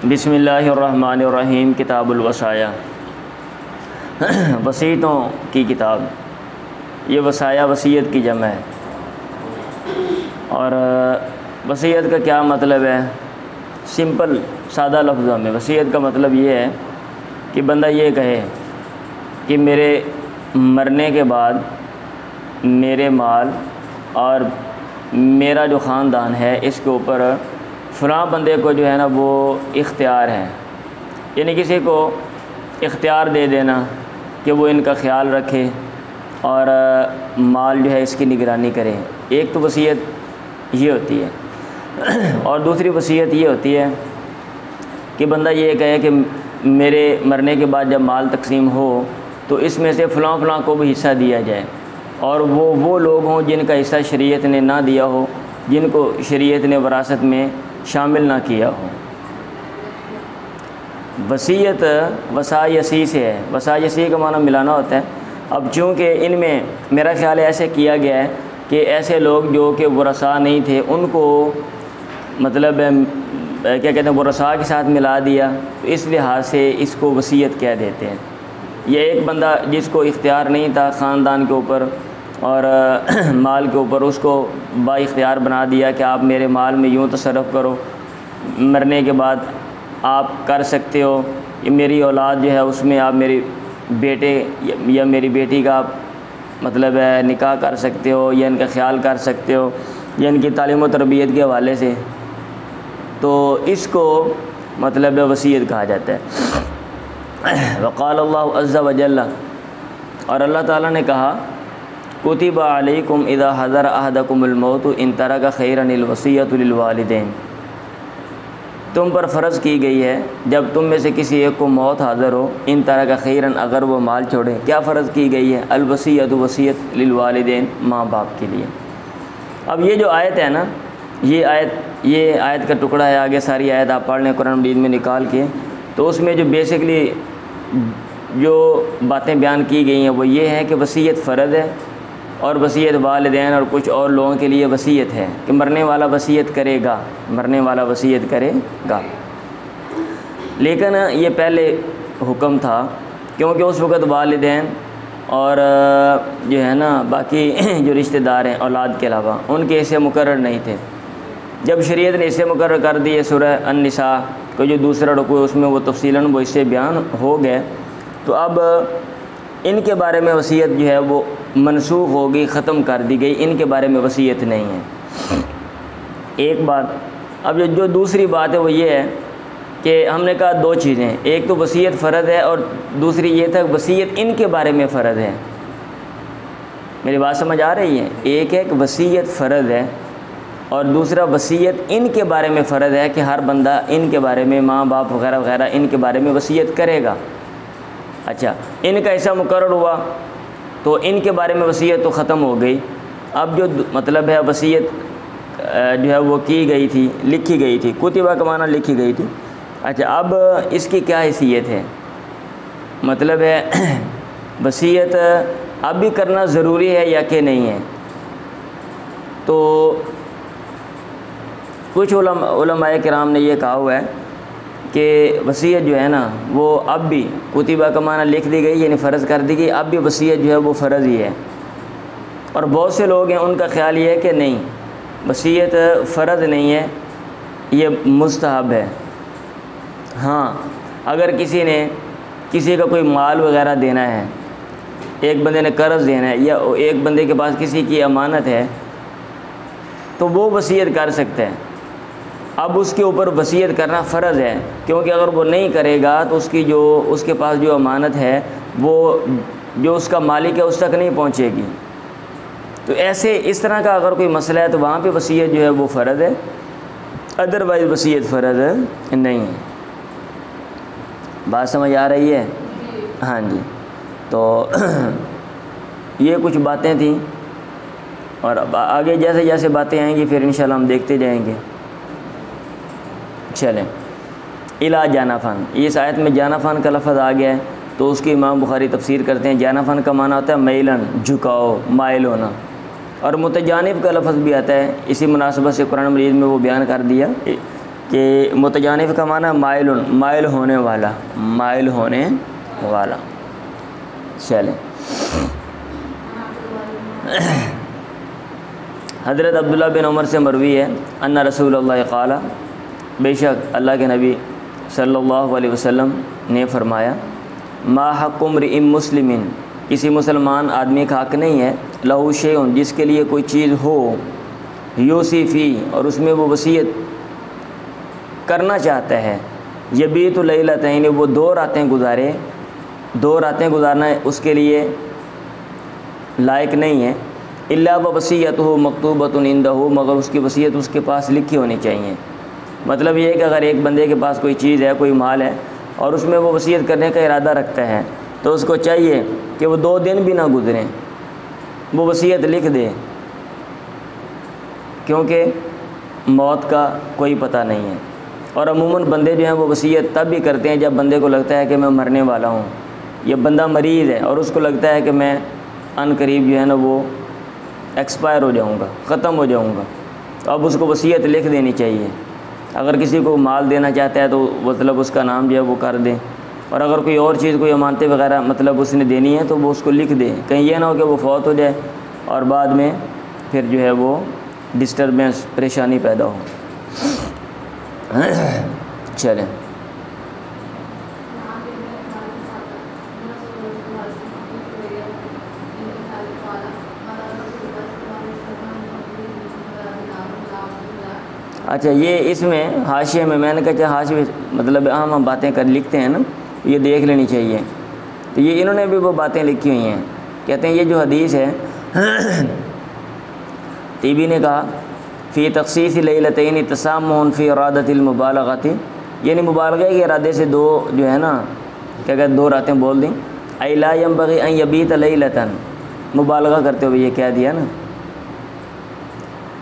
بسم اللہ الرحمن الرحیم۔ کتاب الوصایا، وصیتوں کی کتاب۔ یہ وصایا وصیت کی جمع ہے۔ اور وصیت کا کیا مطلب ہے؟ سمپل سادہ لفظوں میں وصیت کا مطلب یہ ہے کہ بندہ یہ کہے کہ میرے مرنے کے بعد میرے مال اور میرا جو خاندان ہے اس کے اوپر فلاں بندے کو جو ہے نا وہ اختیار ہے، یعنی کسی کو اختیار دے دینا کہ وہ ان کا خیال رکھے اور مال جو ہے اس کی نگرانی کرے۔ ایک تو وصیت یہ ہوتی ہے، اور دوسری وصیت یہ ہوتی ہے کہ بندہ یہ کہے کہ میرے مرنے کے بعد جب مال تقسیم ہو تو اس میں سے فلاں فلاں کو بھی حصہ دیا جائے، اور وہ لوگ ہوں جن کا حصہ شریعت نے نہ دیا ہو، جن کو شریعت نے وراثت میں شامل نہ کیا ہو۔ وصیت وصایسی سے ہے، وصایسی کا معنی ملانا ہوتا ہے۔ اب چونکہ ان میں میرا خیال ہے ایسے کیا گیا ہے کہ ایسے لوگ جو کہ ورثاء نہیں تھے ان کو مطلب کیا کہتے ہیں ورثاء کے ساتھ ملا دیا، تو اس لحاظ سے اس کو وصیت کہہ دیتے ہیں۔ یہ ایک بندہ جس کو اختیار نہیں تھا خاندان کے اوپر اور مال کے اوپر، اس کو با اختیار بنا دیا کہ آپ میرے مال میں یوں تصرف کرو، مرنے کے بعد آپ کر سکتے ہو، یہ میری اولاد جو ہے اس میں آپ میرے بیٹے یا میری بیٹی کا آپ مطلب ہے نکاح کر سکتے ہو، یا ان کا خیال کر سکتے ہو، یا ان کی تعلیم و تربیت کے حوالے سے، تو اس کو مطلب وصیت کہا جاتا ہے۔ وقال اللہ عز وجل، اور اللہ تعالیٰ نے کہا کتب علیکم اذا حضر احدکم الموت ان ترک خیرا الوصیۃ للوالدین، تم پر فرض کی گئی ہے جب تم میں سے کسی ایک کو موت حاضر ہو، ان ترک خیرا اگر وہ مال چھوڑے، کیا فرض کی گئی ہے؟ الوصیۃ وصیت للوالدین، ماں باپ کے لیے۔ اب یہ جو آیت ہے نا، یہ آیت کا ٹکڑا ہے، آگے ساری آیت آپ پڑھ لیں قرآن مجید میں نکال کے، تو اس میں جو بیسکلی جو باتیں بیان کی گئی ہیں وہ یہ ہے کہ وصیت فرض ہے، اور وصیت والدین اور کچھ اور لوگوں کے لیے وصیت ہے کہ مرنے والا وصیت کرے گا، مرنے والا وصیت کرے گا۔ لیکن یہ پہلے حکم تھا کیونکہ اس وقت والدین اور جو ہے نا باقی جو رشتہ دار ہیں اولاد کے علاوہ ان کے حصے مقرر نہیں تھے۔ جب شریعت نے حصے مقرر کر دیے، سورہ النساء کو جو دوسرا رکوع ہے اس میں وہ تفصیلاً وہ حصے بیان ہو گئے، تو اب ان کے بارے میں وصیت جو ہے وہ منسوخ ہو گئی، ختم کر دی گئی، ان کے بارے میں وصیت نہیں ہے۔ ایک بات۔ اب جو دوسری بات ہے وہ یہ ہے کہ ہم نے کہا دو چیزیں، ایک تو وصیت فرض ہے اور دوسری یہ تھا وصیت ان کے بارے میں فرض ہے۔ میری بات سمجھ آ رہی ہے؟ ایک ہے کہ وصیت فرض ہے اور دوسرا وصیت ان کے بارے میں فرض ہے کہ ہر بندہ ان کے بارے میں، ماں باپ وغیرہ وغیرہ ان کے بارے میں وصیت کرے گا۔ اچھا، ان کا حصہ مقرر ہوا تو ان کے بارے میں وصیت تو ختم ہو گئی۔ اب جو مطلب ہے وصیت جو ہے وہ کی گئی تھی، لکھی گئی تھی، کتبہ کا معنی لکھی گئی تھی۔ اچھا، اب اس کی کیا حیثیت ہے؟ مطلب ہے وصیت اب بھی کرنا ضروری ہے یا کہ نہیں ہے؟ تو کچھ علماء کرام نے یہ کہا ہوا ہے کہ وصیت جو ہے نا وہ اب بھی کتبہ کا معنی لکھ دی گئی، یعنی فرض کر دی گئی، اب بھی وصیت جو ہے وہ فرض ہی ہے۔ اور بہت سے لوگ ہیں ان کا خیال یہ ہے کہ نہیں، وصیت فرض نہیں ہے، یہ مستحب ہے۔ ہاں، اگر کسی کا کوئی مال وغیرہ دینا ہے، ایک بندے نے قرض دینا ہے یا ایک بندے کے پاس کسی کی امانت ہے، تو وہ وصیت کر سکتا ہے۔ اب اس کے اوپر وصیت کرنا فرض ہے، کیونکہ اگر وہ نہیں کرے گا تو اس کے پاس جو امانت ہے وہ جو اس کا مالک ہے اس تک نہیں پہنچے گی۔ تو اس طرح کا اگر کوئی مسئلہ ہے تو وہاں پہ وصیت جو ہے وہ فرض ہے، ادروائز وصیت فرض نہیں ہے۔ بات سمجھ آ رہی ہے؟ ہاں جی۔ تو یہ کچھ باتیں تھیں، اور اب آگے جیسے جیسے باتیں آئیں گی پھر انشاءاللہ ہم دیکھتے جائیں گے۔ چلیں، الا جانفن، اس آیت میں جانفن کا لفظ آ گیا ہے تو اس کی امام بخاری تفسیر کرتے ہیں۔ جانفن کا معنی ہوتا ہے میلن، جھکاؤ، مائل ہونا، اور متجانب کا لفظ بھی آتا ہے، اسی مناسبت سے قرآن مجید میں وہ بیان کر دیا کہ متجانف کا معنی مائل ہونے والا، مائل ہونے والا۔ چلیں، حضرت عبداللہ بن عمر سے مروی ہے ان رسول اللہ قال، بے شک اللہ کے نبی صلی اللہ علیہ وسلم نے فرمایا، ما حق امرئ مسلم، کسی مسلمان آدمی کا حق نہیں ہے، لہو شیء، جس کے لیے کوئی چیز ہو، یوصی فی، اور اس میں وہ وصیت کرنا چاہتا ہے، یبیت لیلتین، وہ 2 راتیں گزارے، 2 راتیں گزارنا اس کے لیے لائق نہیں ہے، الا وصیتہ مکتوبۃ عندہ، مگر اس کی وصیت اس کے پاس لکھی ہونی چاہیے۔ مطلب یہ ہے کہ اگر ایک بندے کے پاس کوئی چیز ہے، کوئی مال ہے، اور اس میں وہ وصیت کرنے کا ارادہ رکھتا ہے، تو اس کو چاہیے کہ وہ 2 دن بھی نہ گزریں، وہ وصیت لکھ دے، کیونکہ موت کا کوئی پتہ نہیں ہے۔ اور عموماً بندے جو ہیں وہ وصیت تب بھی کرتے ہیں جب بندے کو لگتا ہے کہ میں مرنے والا ہوں، یا بندہ مریض ہے اور اس کو لگتا ہے کہ میں ان قریب جو ہے نا وہ ایکسپائر ہو جاؤں گا، ختم ہو جاؤں گا، تو اب اس کو وصیت لکھ دینی چاہیے۔ اگر کسی کو مال دینا چاہتا ہے تو مطلب اس کا نام جو ہے وہ کر دیں، اور اگر کوئی اور چیز، کوئی امانتیں وغیرہ مطلب اس نے دینی ہے تو وہ اس کو لکھ دیں، کہیں یہ نہ ہو کہ وہ فوت ہو جائے اور بعد میں پھر جو ہے وہ ڈسٹربنس، پریشانی پیدا ہو۔ چلیں، اچھا، یہ اس میں حاشیے میں نے کہا حاشیے مطلب ہم باتیں لکھتے ہیں نا، یہ دیکھ لینی چاہیے، تو یہ انہوں نے بھی وہ باتیں لکھی ہوئی ہیں، کہتے ہیں یہ جو حدیث ہے طیبی نے کہا فی تخصیص لیلتین تسامح فی ارادۃ المبالغۃ، یعنی مبالغے کے ارادے سے 2 جو ہے نا کیا کہتے 2 راتیں بول دیں، ای لا ینبغی ان یبیت لیلۃ، مبالغہ کرتے ہوئے یہ کہہ دیا نا۔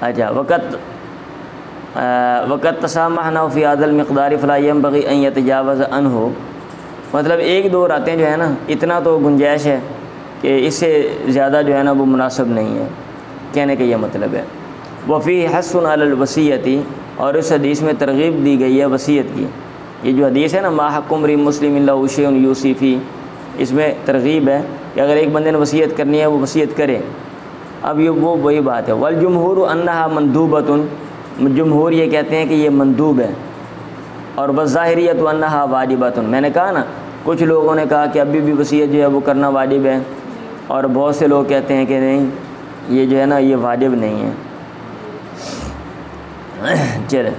اچھا، وقت تسامحنا فی هذا المقدار فلا ينبغي ان يتجاوز عنه، مطلب 1-2 راتیں جو ہے نا اتنا تو گنجائش ہے کہ اس سے زیادہ جو ہے نا وہ مناسب نہیں ہے، کہنے کا یہ مطلب ہے۔ وفی حث علی الوصیۃ، اور اس حدیث میں ترغیب دی گئی ہے وصیت کی۔ یہ جو حدیث ہے نا ما حق امرئ مسلم له شیء یوصی فی، اس میں ترغیب ہے کہ اگر ایک بندے نے وصیت کرنی ہے وہ وصیت کرے۔ اب یہ وہی بات ہے، والجمہور انہا مندوبۃ، جمہور یہ کہتے ہیں کہ یہ مندوب ہے، اور والظاہریۃ انہا واجبۃ، میں نے کہا نا کچھ لوگوں نے کہا کہ ابھی بھی وصیت جو ہے وہ کرنا واجب ہے، اور بہت سے لوگ کہتے ہیں کہ نہیں، یہ جو ہے نا یہ واجب نہیں ہے۔ چلے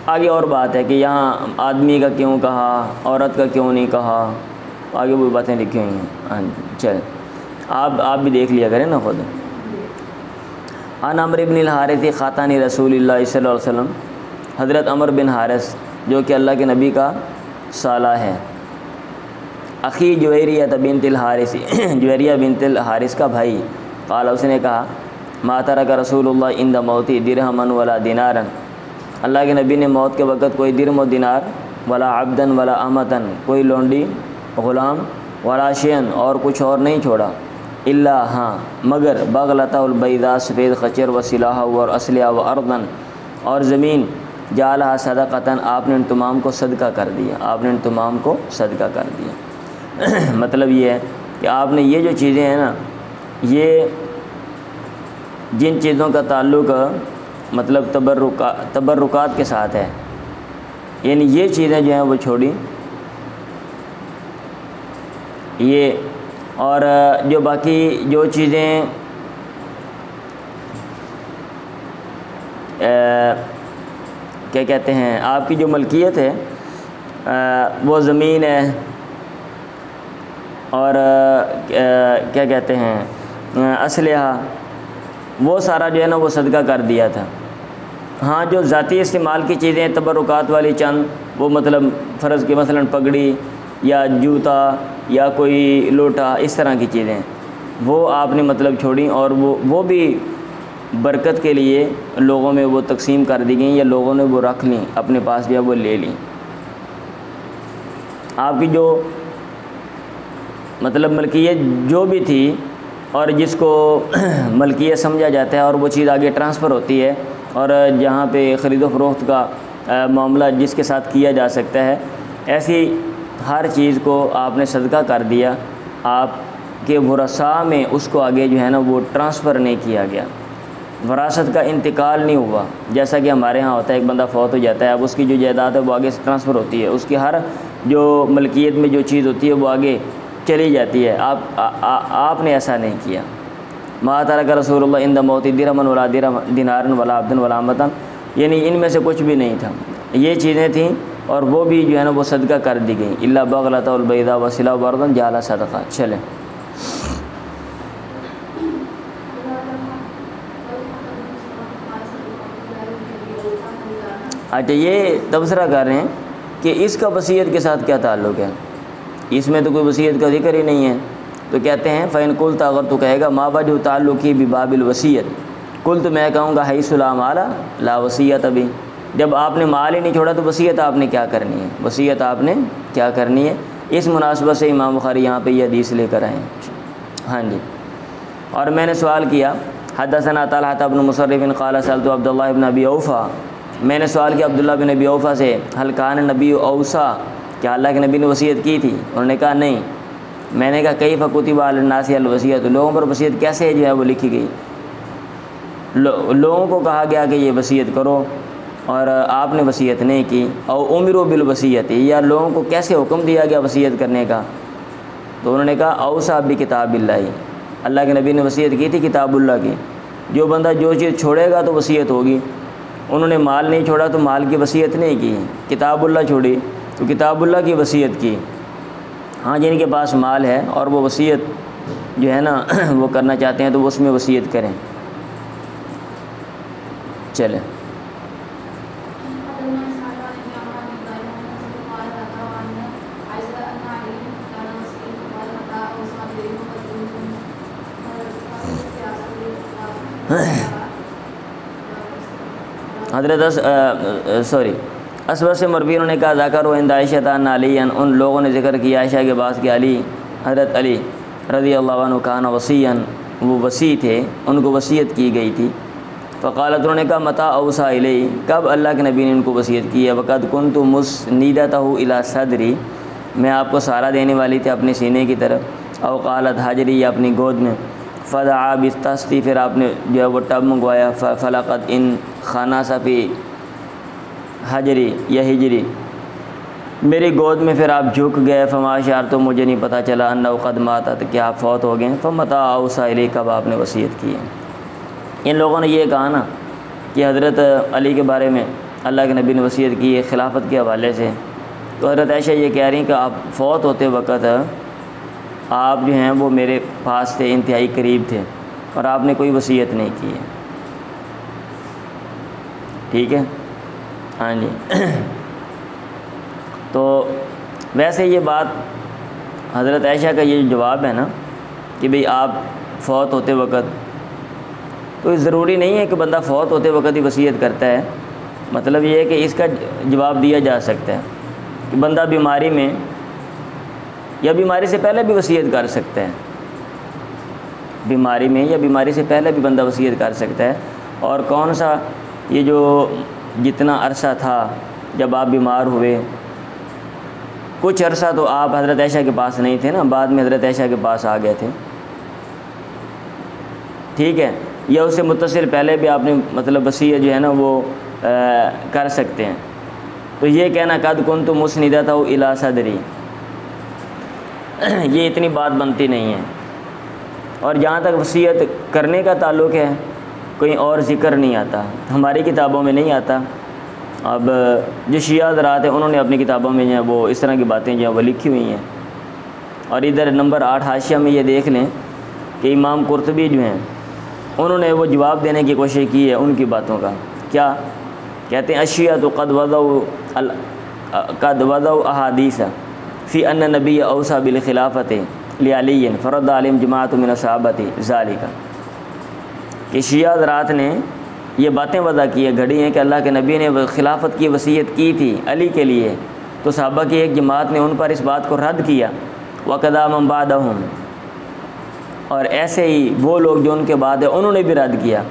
آگے اور بات ہے کہ یہاں آدمی کا کیوں کہا، عورت کا کیوں نہیں کہا، آگے وہ باتیں لکھی ہوئی ہیں۔ ہاں جی، چلے آپ بھی دیکھ لیا کریں نا خود۔ عن عمرو بن الحارث خاتان رسول اللہ صلی اللہ علیہ وسلم، حضرت عمر بن حارث جو کہ اللہ کے نبی کا سالہ ہے، اخی جویریہ بنت الحارث، جویریہ بنت الحارث کا بھائی، قال، اس نے کہا ما ترک رسول اللہ عند موتی درہما ولا دینارا، اللہ کے نبی نے موت کے وقت کوئی درہم و دینار، ولا عبدا ولا امتا، کوئی لونڈی غلام، ولا شیئن، اور کچھ اور نہیں چھوڑا، الا، ہاں مگر، بغلۃ البیضاء، سفید خچر، و سلاح اور اسلحہ، و اردن، اور زمین، جعلھا صدقۃ، آپ نے ان تمام کو صدقہ کر دیا، آپ نے ان تمام کو صدقہ کر دیا۔ مطلب یہ ہے کہ آپ نے یہ جو چیزیں ہیں نا، یہ جن چیزوں کا تعلق مطلب تبرکات کے ساتھ ہے، یعنی یہ چیزیں جو ہیں وہ چھوڑی، یہ، اور جو باقی جو چیزیں کیا کہتے ہیں آپ کی جو ملکیت ہے، وہ زمین ہے، اور کیا کہتے ہیں اسلحہ، وہ سارا جو ہے نا وہ صدقہ کر دیا تھا۔ ہاں جو ذاتی استعمال کی چیزیں تبرکات والی چند، وہ مطلب فرض کی مثلا پگڑی یا جوتا یا کوئی لوٹا، اس طرح کی چیزیں وہ آپ نے مطلب چھوڑیں، اور وہ بھی برکت کے لیے لوگوں میں وہ تقسیم کر دی گئیں، یا لوگوں نے وہ رکھ لیں اپنے پاس، جو ہے وہ لے لیں۔ آپ کی جو مطلب ملکیت جو بھی تھی، اور جس کو ملکیت سمجھا جاتا ہے، اور وہ چیز آگے ٹرانسفر ہوتی ہے، اور جہاں پہ خرید و فروخت کا معاملہ جس کے ساتھ کیا جا سکتا ہے، ایسی ہر چیز کو آپ نے صدقہ کر دیا، آپ کے ورثاء میں اس کو آگے جو ہے نا وہ ٹرانسفر نہیں کیا گیا، وراثت کا انتقال نہیں ہوا، جیسا کہ ہمارے ہاں ہوتا ہے، ایک بندہ فوت ہو جاتا ہے، اب اس کی جو جائیداد ہے وہ آگے سے ٹرانسفر ہوتی ہے، اس کی ہر جو ملکیت میں جو چیز ہوتی ہے وہ آگے چلی جاتی ہے۔ آپ نے ایسا نہیں کیا۔ ما ترک رسول اللہ عند موت درہما ولا دینارا ولا عبدا ولا امۃ، یعنی ان میں سے کچھ بھی نہیں تھا، یہ چیزیں تھیں اور وہ بھی جو ہے نا وہ صدقہ کر دی گئیں، الا بغلۃ البیضاء وسلہ بردا جعل صدقہ۔ چلیں اچھا، یہ تبصرہ کر رہے ہیں کہ اس کا وصیت کے ساتھ کیا تعلق ہے، اس میں تو کوئی وصیت کا ذکر ہی نہیں ہے، تو کہتے ہیں فَإِن قُلْتَ، اگر تو کہے گا ما وجہ تعلقی بباب الوصیت، قلت میں کہوں گا حیث لا مال لا وصیت بھی، جب آپ نے مال ہی نہیں چھوڑا تو وصیت آپ نے کیا کرنی ہے، وصیت آپ نے کیا کرنی ہے۔ اس مناسبت سے امام بخاری یہاں پہ یہ حدیث لے کر آئے ہیں۔ ہاں جی، اور میں نے سوال کیا، حدثنا طلحہ بن مصرف قال سألت عبد اللہ بن ابی اوفا، میں نے سوال کیا عبداللہ بن ابی اوفا سے، هل کان نبی اوصا، کیا اللہ کے نبی نے وصیت کی تھی؟ انہوں نے کہا نہیں۔ میں نے کہا کیف کتب علی الناس الوصیت، لوگوں پر وصیت کیسے جو ہے وہ لکھی گئی؟ لوگوں کو کہا گیا کہ یہ وصیت کرو اور آپ نے وصیت نہیں کی، او امروا بالوصیت، یا لوگوں کو کیسے حکم دیا گیا وصیت کرنے کا؟ تو انہوں نے کہا اوصا بکتاب اللہ، اللہ کے نبی نے وصیت کی تھی کتاب اللہ کی، جو بندہ جو چیز چھوڑے گا تو وصیت ہوگی۔ انہوں نے مال نہیں چھوڑا تو مال کی وصیت نہیں کی، کتاب اللہ چھوڑی تو کتاب اللہ کی وصیت کی۔ ہاں جن کے پاس مال ہے اور وہ وصیت جو ہے نا وہ کرنا چاہتے ہیں تو وہ اس میں وصیت کریں۔ چلیں حضرت اسود سے مروی انہوں نے کہا ذکر و عند عائشہ عن علی، ان لوگوں نے ذکر کیا عائشہ کے بعد کہ علی، حضرت علی رضی اللہ عنہ کان وصیًا، وہ وصی تھے، ان کو وصیت کی گئی تھی۔ فقالت، انہوں نے کہا متى اوصى الی، کب اللہ کے نبی نے ان کو وصیت کی ہے؟ وقد كنت مسندتہ الی صدری، میں آپ کو سہارا دینے والی تھی اپنے سینے کی طرف، او قالت حجری، یا اپنی گود میں، فدعا بالطست، پھر آپ نے جو ہے وہ ٹب منگوایا، فلقت ان خناس فی حجری یا ہجری، میری گود میں پھر آپ جھک گئے، فما شعرت، تو مجھے نہیں پتہ چلا، انہ قد مات، کہ آپ فوت ہو گئے، فمتى اوصى الی، کب آپ نے وصیت کی ہے۔ ان لوگوں نے یہ کہا نا کہ حضرت علی کے بارے میں اللہ کے نبی نے وصیت کی ہے خلافت کے حوالے سے، تو حضرت عائشہ یہ کہہ رہی ہیں کہ آپ فوت ہوتے وقت آپ جو ہیں وہ میرے پاس تھے، انتہائی قریب تھے، اور آپ نے کوئی وصیت نہیں کی ہے۔ ٹھیک ہے، ہاں جی۔ تو ویسے یہ بات حضرت عائشہ کا یہ جواب ہے نا کہ بھئی آپ فوت ہوتے وقت، تو ضروری نہیں ہے کہ بندہ فوت ہوتے وقت ہی وصیت کرتا ہے، مطلب یہ ہے کہ اس کا جواب دیا جا سکتا ہے کہ بندہ بیماری میں یا بیماری سے پہلے بھی وصیت کر سکتا ہے، بیماری میں یا بیماری سے پہلے بھی بندہ وصیت کر سکتا ہے۔ اور کون سا یہ جو جتنا عرصہ تھا جب آپ بیمار ہوئے، کچھ عرصہ تو آپ حضرت عائشہ کے پاس نہیں تھے نا، بعد میں حضرت عائشہ کے پاس آ گئے تھے، ٹھیک ہے، یا اس سے متصل پہلے بھی آپ نے مطلب وصیت جو ہے نا وہ کر سکتے ہیں۔ تو یہ کہنا قد کنت مسندتہ الی صدری، یہ اتنی بات بنتی نہیں ہے۔ اور جہاں تک وصیت کرنے کا تعلق ہے، کوئی اور ذکر نہیں آتا، ہماری کتابوں میں نہیں آتا۔ اب جو شیعہ حضرات ہیں انہوں نے اپنی کتابوں میں جو ہے وہ اس طرح کی باتیں جو ہیں وہ لکھی ہوئی ہیں۔ اور ادھر نمبر 8 حاشیہ میں یہ دیکھ لیں کہ امام قرطبی جو ہیں انہوں نے وہ جواب دینے کی کوشش کی ہے ان کی باتوں کا، کیا کہتے ہیں؟ الشیعۃ قد وضعوا احادیث فی ان نبی اوصى بالخلافۃ لعلی فرد علیہم جماعۃ من الصحابۃ ذالک، کہ شیعہ حضرات نے یہ باتیں وضع کی ہے، گھڑی ہیں کہ اللہ کے نبی نے خلافت کی وصیت کی تھی علی کے لیے، تو صحابہ کی ایک جماعت نے ان پر اس بات کو رد کیا، وَقَذَا مَن بَعْدَهُمْ، اور ایسے ہی وہ لوگ جو ان کے بعد ہیں انہوں نے بھی رد کیا،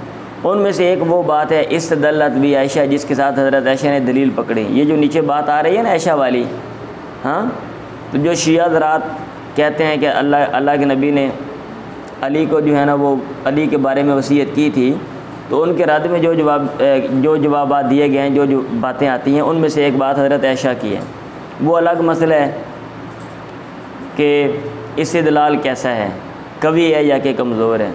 ان میں سے ایک وہ بات ہے استدلت بھی عائشہ، جس کے ساتھ حضرت عائشہ نے دلیل پکڑی. یہ جو نیچے بات آ رہی ہے نا عائشہ والی، ہاں، تو جو شیعہ حضرات کہتے ہیں کہ اللہ کے نبی نے علی کو جو ہے نا وہ علی کے بارے میں وصیت کی تھی، تو ان کے رد میں جو جوابات دیے گئے ہیں، جو باتیں آتی ہیں، ان میں سے ایک بات حضرت عائشہ کی ہے. وہ الگ مسئلہ ہے کہ استدلال کیسا ہے، قوی ہے یا کہ کمزور ہے.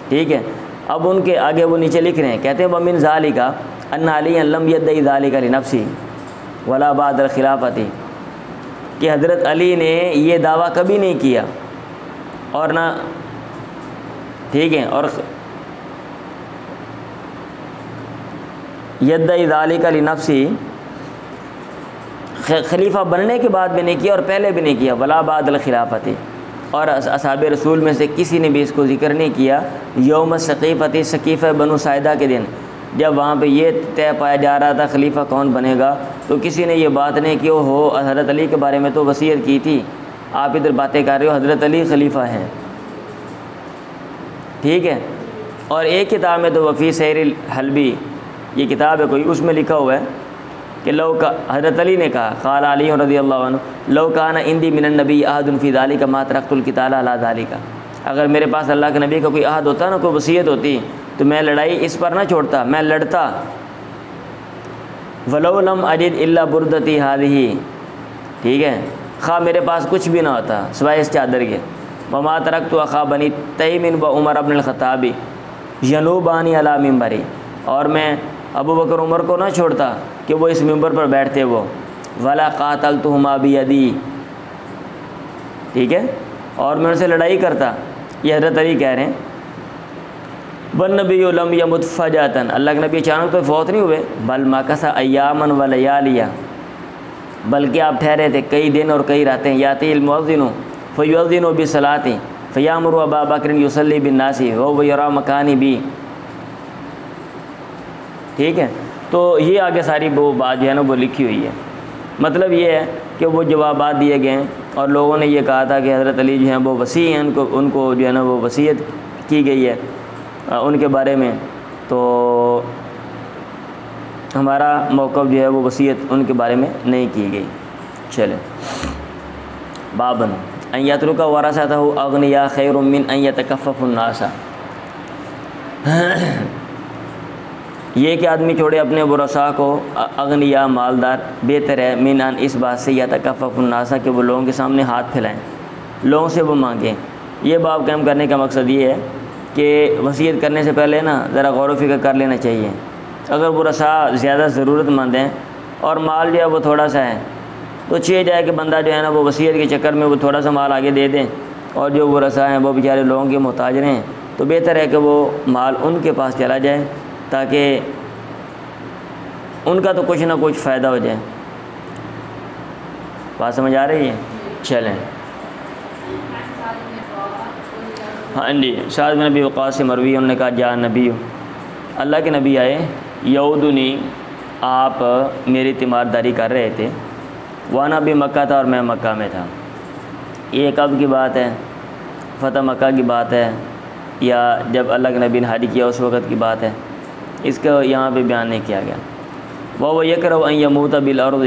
ٹھیک ہے. اب ان کے آگے وہ نیچے لکھ رہے ہیں، کہتے ہیں وَمِن ذَلِكَ أَنَّ عَلِيًّا لَمْ يَدَّعِ ذَلِكَ لِنَفْسِهِ وَلَا بَعْدَ الْخِلَافَةِ، کہ حضرت علی نے یہ دعویٰ کبھی نہیں کیا اور نہ، ٹھیک ہے، اور يَدَّعِ ذَلِكَ لِنَفْسِهِ خلیفہ بننے کے بعد بھی نہیں کیا اور پہلے بھی نہیں کیا. وَلَا بَعْدَ الْخِلَافَةِ، اور اصحاب رسول میں سے کسی نے بھی اس کو ذکر نہیں کیا. یوم ثقیفۃ، ثقیفہ بنو ساعدہ کے دن جب وہاں پہ یہ طے پایا جا رہا تھا خلیفہ کون بنے گا، تو کسی نے یہ بات نہیں کہ ہو حضرت علی کے بارے میں تو وصیت کی تھی، آپ ادھر باتیں کر رہے ہو، حضرت علی خلیفہ ہیں. ٹھیک ہے. اور ایک کتاب میں تو وفی سیر الحلبی، یہ کتاب ہے کوئی، اس میں لکھا ہوا ہے کہ حضرت علی نے کہا، قال علی رضی اللہ عنہ لو کان عندی من النبی عہد فی ذلک ما ترکت القتال علی ذلک، اگر میرے پاس اللہ کے نبی کا کوئی عہد ہوتا نا، کوئی وصیت ہوتی، تو میں لڑائی اس پر نہ چھوڑتا، میں لڑتا. ولو لم اجد الا بردتی هذه، ٹھیک ہے، خواہ میرے پاس کچھ بھی نہ ہوتا سوائے اس چادر کے. وما ترکت اخا بنی تیم و عمر بن الخطاب ینوبانی علی منبری، اور میں ابو بکر عمر کو نہ چھوڑتا کہ وہ اس منبر پر بیٹھتے وہ. ولا قاتلتہما بیدی، ٹھیک ہے، اور میں ان سے لڑائی کرتا. یہ حضرت علی کہہ رہے ہیں. والنبی لم یمت فجأۃ، اللہ کے نبی اچانک تو فوت نہیں ہوئے، بل مکث ایاما ولیالیہ، بلکہ آپ ٹھہرے تھے کئی دن اور کئی راتیں. یاتی المؤذن فیؤذن بالصلاۃ فیامر ابا بکر یصلی بالناس وهو یری مکانی بی. ٹھیک ہے. تو یہ آگے ساری وہ بات جو ہے نا وہ لکھی ہوئی ہے. مطلب یہ ہے کہ وہ جوابات دیے گئے ہیں اور لوگوں نے یہ کہا تھا کہ حضرت علی جو ہیں وہ وصی ہیں، ان کو جو ہے نا وہ وصیت کی گئی ہے ان کے بارے میں، تو ہمارا موقف جو ہے وہ وصیت ان کے بارے میں نہیں کی گئی. چلیں. بابن ان یترک ورثتہ اغنیاء خیر من ان یتکفف الناس، یہ کہ آدمی چھوڑے اپنے ورثاء کو اغنیاء مالدار بہتر ہے، من ان اس بات سے یتکفف الناس کہ وہ لوگوں کے سامنے ہاتھ پھیلائیں، لوگوں سے وہ مانگیں. یہ باب قائم کرنے کا مقصد یہ ہے کہ وصیت کرنے سے پہلے نا ذرا غور و فکر کر لینا چاہیے. اگر ورثاء زیادہ ضرورت مند ہیں اور مال جو ہے وہ تھوڑا سا ہے، تو چاہیے جائے کہ بندہ جو ہے نا وہ وصیت کے چکر میں وہ تھوڑا سا مال آگے دے دیں، اور جو ورثاء ہیں وہ بیچارے لوگوں کے محتاج رہیں، تو بہتر ہے کہ وہ مال ان کے پاس چلا جائے تاکہ ان کا تو کچھ نہ کچھ فائدہ ہو جائے. بات سمجھ آ رہی ہے؟ چلیں. ہاں جی. سعد بن ابی وقاص سے مروی انہوں نے کہا جا نبی، اللہ کے نبی آئے، یعودنی، آپ میری تیمارداری کر رہے تھے، وانا بھی مکہ تھا اور میں مکہ میں تھا. یہ کب کی بات ہے؟ فتح مکہ کی بات ہے یا جب اللہ کے نبی نے حج کیا اس وقت کی بات ہے؟ اس کو یہاں پہ بیان نہیں کیا گیا. وہ یکرہ ان یموت بالارض،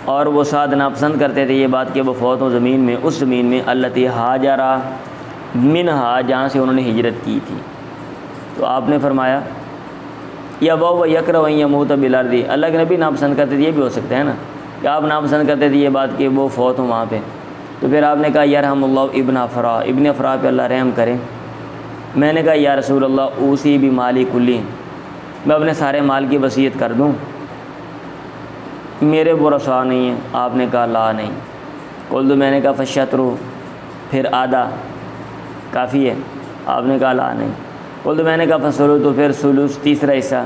اور وہ سعد ناپسند کرتے تھے یہ بات کہ وہ فوت ہو زمین میں، اس زمین میں التی ہاجرہ منہا، جہاں سے انہوں نے ہجرت کی تھی. تو آپ نے فرمایا یا وہ یکرہ ان یموت بالارض، اللہ کے نبی ناپسند کرتے تھے، یہ بھی ہو سکتا ہے نا کہ آپ ناپسند کرتے تھے یہ بات کہ وہ فوت ہوں وہاں پہ. تو پھر آپ نے کہا یرحم اللہ ابن افرا، ابن افرا پہ اللہ رحم کرے. میں نے کہا یا رسول اللہ اوصی بمالی کلی، میں اپنے سارے مال کی وصیت کر دوں، میرے ورثاء نہیں ہیں. آپ نے کہا لا نہیں. قلت، میں نے کہا فشطرو، پھر آدھا کافی ہے. آپ نے کہا لا نہیں. قلت، میں نے کہا فسلو، تو پھر سلوس، تیسرا حصہ.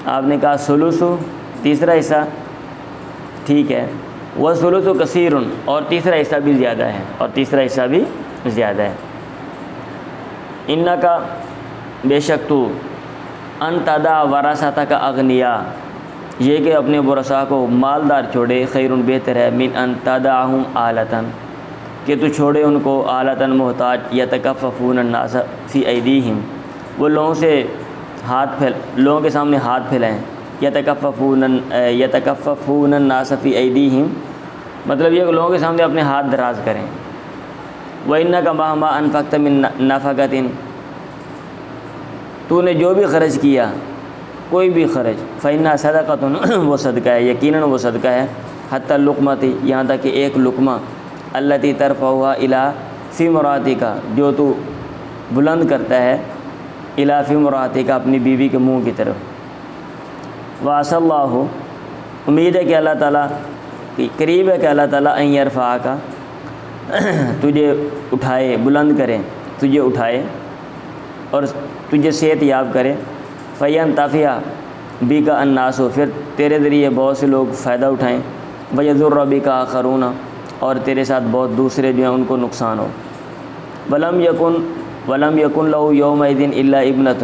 آپ نے کہا سلوسو، تیسرا حصہ ٹھیک ہے. وہ سلوسو کثیرن، اور تیسرا حصہ بھی زیادہ ہے، اور تیسرا حصہ بھی زیادہ ہے. انکا، بے شک تو، ان تدا ورثتک اغنیاء، یہ کہ اپنے ورثاء کو مالدار چھوڑے، خیرن بہتر ہے، من ان تدعہم آلتن، کہ تو چھوڑے ان کو آلتاً محتاج یتکففون الناس فی ایدیہم، وہ لوگوں کے سامنے ہاتھ پھیلائیں، یتکففون الناس فی ایدیہم، مطلب یہ کہ لوگوں کے سامنے اپنے ہاتھ دراز کریں۔ وَإِنَّكَ مَهْمَا أَنفَقْتَ مِن نَفَقَةٍ، تو نے جو بھی خرچ کیا، کوئی بھی خرچ، فَإِنَّهَا صَدَقَةٌ، وہ صدقہ ہے، یقیناً وہ صدقہ ہے، حتی اللقمۃ، یہاں تک کہ ایک لقمہ، التی ترفعها الی فی مراتک، جو تو بلند کرتا ہے، الی فی مراتک، اپنی بیوی کے منہ کی طرف۔ وعسى اللہ، امید ہے کہ اللہ تعالیٰ، قریب ہے کہ اللہ تعالیٰ ان یرفعک، تجھے اٹھائے، بلند کرے، تجھے اٹھائے اور تجھے صحت یاب کرے، فینتفع بک الناس، پھر تیرے ذریعے بہت سے لوگ فائدہ اٹھائیں، ویضر بک آخرون، اور تیرے ساتھ بہت دوسرے جو ہیں ان کو نقصان ہو۔ ولم یکن لہ یومئذ الا ابنۃ،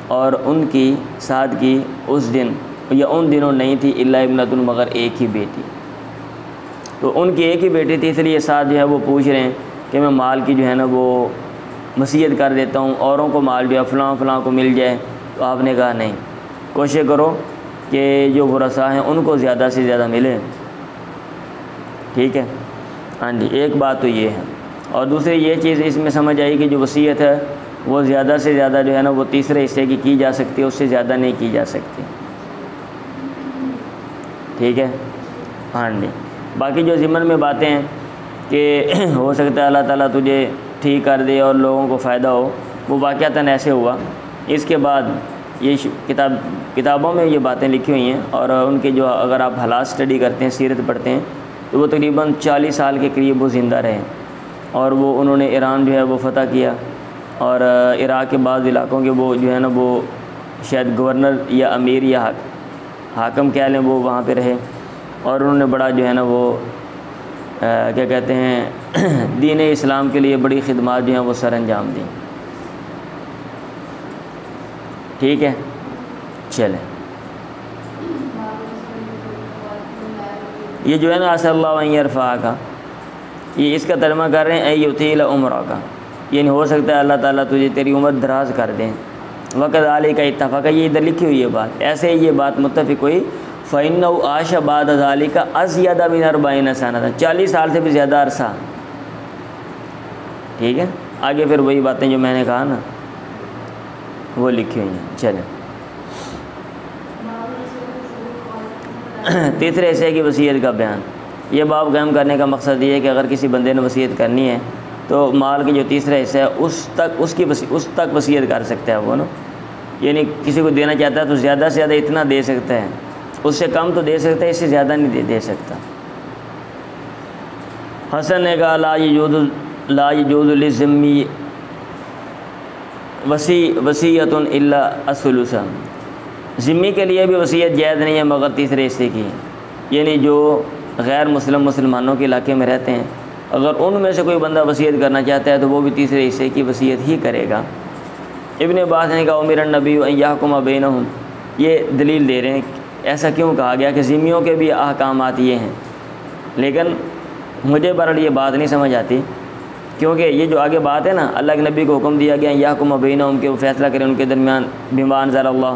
اور ان کی سعد کی اس دن یا ان دنوں نہیں تھی الا ابنۃ، مگر ایک ہی بیٹی، تو ان کی ایک ہی بیٹی تھی، اس لیے سعد جو ہے وہ پوچھ رہے ہیں کہ میں مال کی جو ہے نا وہ وصیت کر دیتا ہوں، اوروں کو مال جو ہے فلاں فلاں کو مل جائے، تو آپ نے کہا نہیں، کوشش کرو کہ جو ورثاء ہیں ان کو زیادہ سے زیادہ ملے، ٹھیک ہے۔ ہاں جی، ایک بات تو یہ ہے، اور دوسری یہ چیز اس میں سمجھ آئی کہ جو وصیت ہے وہ زیادہ سے زیادہ جو ہے نا وہ تیسرے حصے کی جا سکتی ہے، اس سے زیادہ نہیں کی جا سکتی، ٹھیک ہے۔ ہاں جی، باقی جو ضمن میں باتیں ہیں کہ ہو سکتا ہے اللہ تعالیٰ تجھے ٹھیک کر دے اور لوگوں کو فائدہ ہو، وہ واقعتاً ایسے ہوا۔ اس کے بعد یہ کتابوں میں یہ باتیں لکھی ہوئی ہیں، اور ان کے جو اگر آپ حالات اسٹڈی کرتے ہیں، سیرت پڑھتے ہیں، تو وہ تقریباً 40 سال کے قریب وہ زندہ رہے، اور وہ انہوں نے ایران جو ہے وہ فتح کیا، اور عراق کے بعض علاقوں کے وہ جو ہے نا وہ شاید گورنر یا امیر یا حاکم کہہ لیں، وہ وہاں پہ رہے، اور انہوں نے بڑا جو ہے نا وہ کیا کہتے ہیں دین اسلام کے لیے بڑی خدمات جو ہیں وہ سر انجام دیں، ٹھیک ہے۔ چلیں، یہ جو ہے نا اسأل اللہ ان یرفعک، یہ اس کا ترجمہ کر رہے ہیں اے یطیل عمرک، یعنی ہو سکتا ہے اللہ تعالیٰ تجھے تیری عمر دراز کر دیں۔ وکذالک اتفق، یہ ادھر لکھی ہوئی ہے بات، ایسے ہی یہ بات متفق ہوئی، فإنہ عاش بعد ذلک ازید من 40 سنۃ، 40 سال سے بھی زیادہ عرصہ، ٹھیک ہے۔ آگے پھر وہی باتیں جو میں نے کہا نا وہ لکھی ہوئی ہیں۔ چلیں، تیسرے حصے کی وصیت کا بیان۔ یہ باب قائم کرنے کا مقصد یہ ہے کہ اگر کسی بندے نے وصیت کرنی ہے تو مال کے جو تیسرا حصہ ہے اس تک وصیت کر سکتا ہے وہ نا، یعنی کسی کو دینا چاہتا ہے تو زیادہ سے زیادہ اتنا دے سکتا ہے، اس سے کم تو دے سکتا ہے، اس سے زیادہ نہیں دے سکتا۔ حسن نے کہا لا یجوز للذمی وصیۃ الا الثلث، ذمی کے لیے بھی وصیت جائز نہیں ہے مگر تیسرے حصے کی، یعنی جو غیر مسلمانوں کے علاقے میں رہتے ہیں، اگر ان میں سے کوئی بندہ وصیت کرنا چاہتا ہے تو وہ بھی تیسرے حصے کی وصیت ہی کرے گا۔ ابن عباس نے کہا امر النبی ان یحکم بینہم، یہ دلیل دے رہے ہیں ایسا کیوں کہا گیا کہ ذمیوں کے بھی احکامات یہ ہیں، لیکن مجھے بہرحال یہ بات نہیں سمجھ آتی، کیونکہ یہ جو آگے بات ہے نا اللہ کے نبی کو حکم دیا گیا یحکم بینہم کہ وہ فیصلہ کریں ان کے درمیان بما انزل اللہ،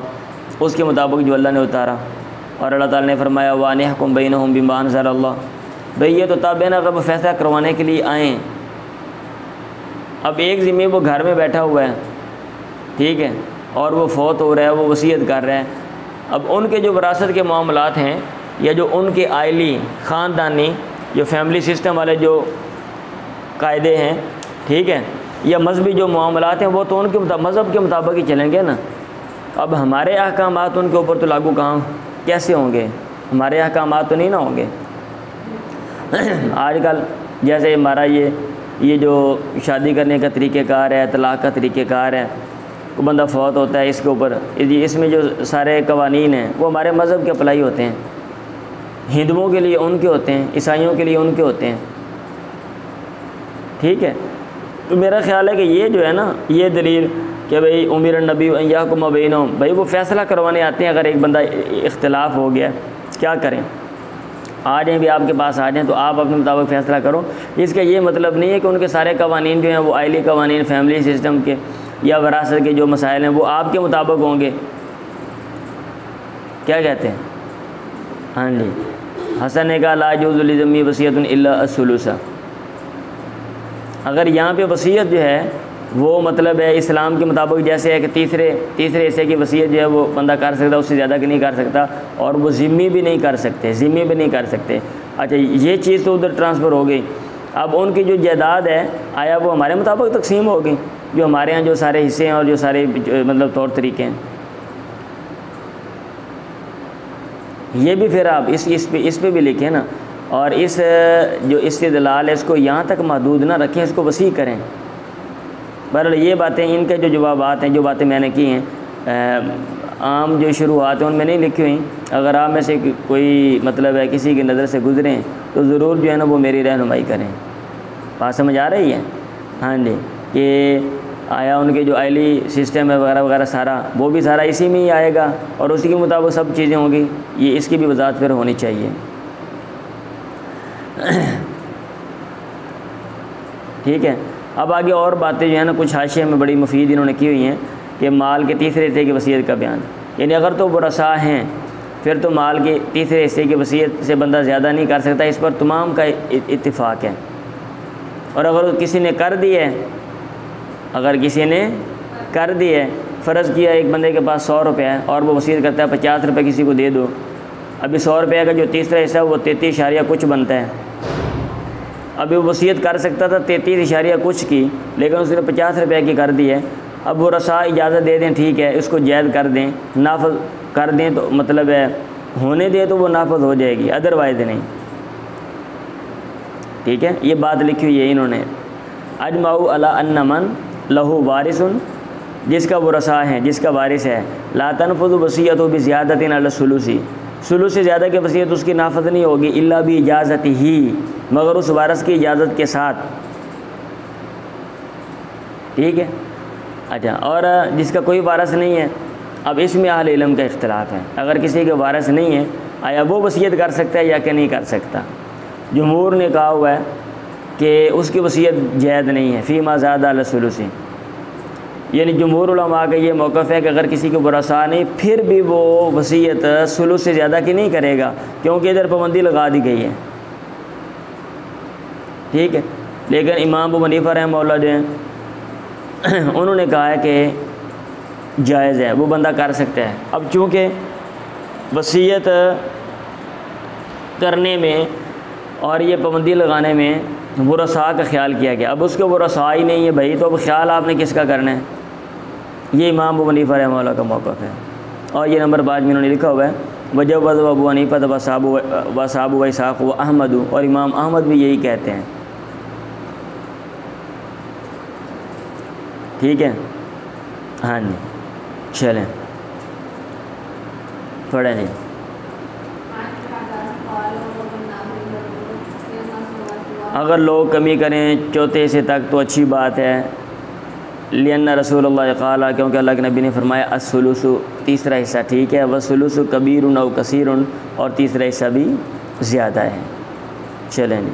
اس کے مطابق جو اللہ نے اتارا، اور اللہ تعالیٰ نے فرمایا وان یحکم بینہم بما انزل اللہ، بھئی یہ تو تب ہے نا اگر وہ فیصلہ کروانے کے لیے آئیں۔ اب ایک ذمہ وہ گھر میں بیٹھا ہوا ہے، ٹھیک ہے، اور وہ فوت ہو رہا ہے، وہ وصیت کر رہا ہے، اب ان کے جو وراثت کے معاملات ہیں یا جو ان کے عائلی خاندانی جو فیملی سسٹم والے جو قاعدے ہیں، ٹھیک ہے، یا مذہبی جو معاملات ہیں وہ تو ان کے مذہب کے مطابق ہی چلیں گے نا۔ اب ہمارے احکامات ان کے اوپر تو لاگو کہاں کیسے ہوں گے، ہمارے احکامات تو نہیں نہ ہوں گے۔ آج کل جیسے ہمارا یہ جو شادی کرنے کا طریقہ کار ہے، طلاق کا طریقہ کار ہے، کوئی بندہ فوت ہوتا ہے اس کے اوپر اس میں جو سارے قوانین ہیں وہ ہمارے مذہب کے اپلائی ہوتے ہیں، ہندوؤں کے لیے ان کے ہوتے ہیں، عیسائیوں کے لیے ان کے ہوتے ہیں، ٹھیک ہے۔ تو میرا خیال ہے کہ یہ جو ہے نا یہ دلیل کہ بھئی امر النبی ان یحکم بینہم، بھئی وہ فیصلہ کروانے آتے ہیں، اگر ایک بندہ اختلاف ہو گیا کیا کریں، آ جائیں بھی آپ کے پاس آ جائیں تو آپ اپنے مطابق فیصلہ کرو۔ اس کا یہ مطلب نہیں ہے کہ ان کے سارے قوانین جو ہیں وہ آئلی قوانین فیملی سسٹم کے یا وراثت کے جو مسائل ہیں وہ آپ کے مطابق ہوں گے۔ کیا کہتے ہیں؟ ہاں جی، حسن نے کہا لا یجوز لذمی وصیۃ الا الثلث۔ اگر یہاں پہ وصیت جو ہے وہ مطلب ہے اسلام کے مطابق جیسے ہے کہ تیسرے حصے کی وصیت جو ہے وہ بندہ کر سکتا، اس سے زیادہ کی نہیں کر سکتا، اور وہ ذمی بھی نہیں کر سکتے۔ اچھا یہ چیز تو ادھر ٹرانسفر ہو گئی۔ اب ان کی جو جائیداد ہے آیا وہ ہمارے مطابق تقسیم ہوگی، جو ہمارے ہاں جو سارے حصے ہیں اور جو سارے مطلب طور طریقے ہیں، یہ بھی پھر آپ اس پہ بھی لکھیں نا، اور اس جو استدلال ہے اس کو یہاں تک محدود نہ رکھیں، اس کو وسیع کریں۔ بہرحال یہ باتیں، ان کے جو جوابات ہیں، جو باتیں میں نے کی ہیں، عام جو شروعات ہیں ان میں نہیں لکھی ہوئی۔ اگر آپ میں سے کوئی مطلب ہے کسی کی نظر سے گزریں تو ضرور جو ہے نا وہ میری رہنمائی کریں۔ بات سمجھ آ رہی ہے؟ ہاں جی، کہ آیا ان کے جو آئلی سسٹم ہے وغیرہ وغیرہ سارا، وہ بھی سارا اسی میں ہی آئے گا اور اسی کے مطابق سب چیزیں ہوں گی، یہ اس کی بھی وضاحت پھر ہونی چاہیے۔ ٹھیک ہے، اب آگے اور باتیں جو ہیں نا کچھ حاشیے میں بڑی مفید انہوں نے کی ہوئی ہیں، کہ مال کے تیسرے حصے کی وصیت کا بیان، یعنی اگر تو ورثاء ہیں پھر تو مال کے تیسرے حصے کی وصیت سے بندہ زیادہ نہیں کر سکتا، اس پر تمام کا اتفاق ہے۔ اور اگر کسی نے کر دی ہے، فرض کیا ایک بندے کے پاس 100 روپے ہے اور وہ وصیت کرتا ہے 50 روپے کسی کو دے دو، ابھی 100 روپے کا جو تیسرا حصہ ہے وہ 33 کچھ بنتا ہے۔ ابھی وہ وصیت کر سکتا تھا 33 کچھ کی، لیکن اس نے 50 روپے کی کر دی ہے۔ اب وہ رسا اجازت دے دیں، ٹھیک ہے اس کو جائز کر دیں، نافذ کر دیں، تو مطلب ہے ہونے دیں تو وہ نافذ ہو جائے گی، ادروائز نہیں۔ ٹھیک ہے، یہ بات لکھی ہوئی ہے انہوں نے۔ اجمعوا علی ان من لہ وارث، جس کا ورثاء ہیں، جس کا وارث ہے، لا تنفذ وصیۃ بزیادۃ علی الثلث، ثلث سے زیادہ کی وصیت اس کی نافذ نہیں ہوگی، الا باجازت ہی، مگر اس وارث کی اجازت کے ساتھ۔ ٹھیک ہے، اچھا، اور جس کا کوئی وارث نہیں ہے، اب اس میں اہل علم کا اختلاف ہے، اگر کسی کے وارث نہیں ہے آیا وہ وصیت کر سکتا ہے یا کہ نہیں کر سکتا۔ جمہور نے کہا ہوا ہے کہ اس کی وصیت جائز نہیں ہے، فیما زاد علی الثلث، یعنی جمہور علماء کا یہ موقف ہے کہ اگر کسی کے ورثاء نہیں پھر بھی وہ وصیت ثلث سے زیادہ کی نہیں کرے گا، کیونکہ ادھر پابندی لگا دی گئی ہے۔ ٹھیک ہے، لیکن امام ابو حنیفہ رحمہ اللہ جو ہیں انہوں نے کہا ہے کہ جائز ہے، وہ بندہ کر سکتا ہے۔ اب چونکہ وصیت کرنے میں اور یہ پابندی لگانے میں ورثاء کا خیال کیا گیا، اب اس کے ورثاء ہی نہیں ہے بھائی، تو اب خیال آپ نے کس کا کرنا ہے؟ یہ امام ابو حنیفہ رحمہ اللہ کا موقف ہے، اور یہ نمبر 5 میں انہوں نے لکھا ہوا ہے وجوز ابو حنیفہ وصحابہ واسحاق و احمد، اور امام احمد بھی یہی کہتے ہیں۔ ٹھیک ہے، ہاں جی، چلیں پڑھیں جی۔ اگر لوگ کمی کریں چوتھے حصے تک تو اچھی بات ہے، لأن رسول اللہ قال، کیونکہ اللہ کے نبی نے فرمایا الثلث، تیسرا حصہ ٹھیک ہے، والثلث کبیر او کثیر، اور تیسرا حصہ بھی زیادہ ہے۔ چلیں جی،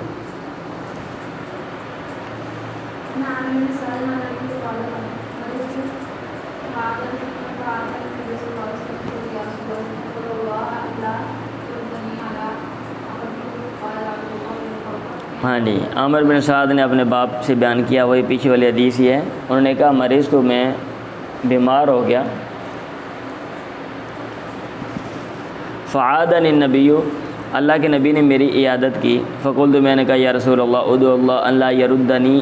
ہاں جی، عامر بن سعد نے اپنے باپ سے بیان کیا، وہی پیچھے والی حدیث ہی ہے۔ انہوں نے کہا مریض تو میں بیمار ہو گیا، فعادنی النبی، اللہ کے نبی نے میری عیادت کی، فقلت، میں نے کہا یا رسول اللہ ادعو اللہ ان لا یردنی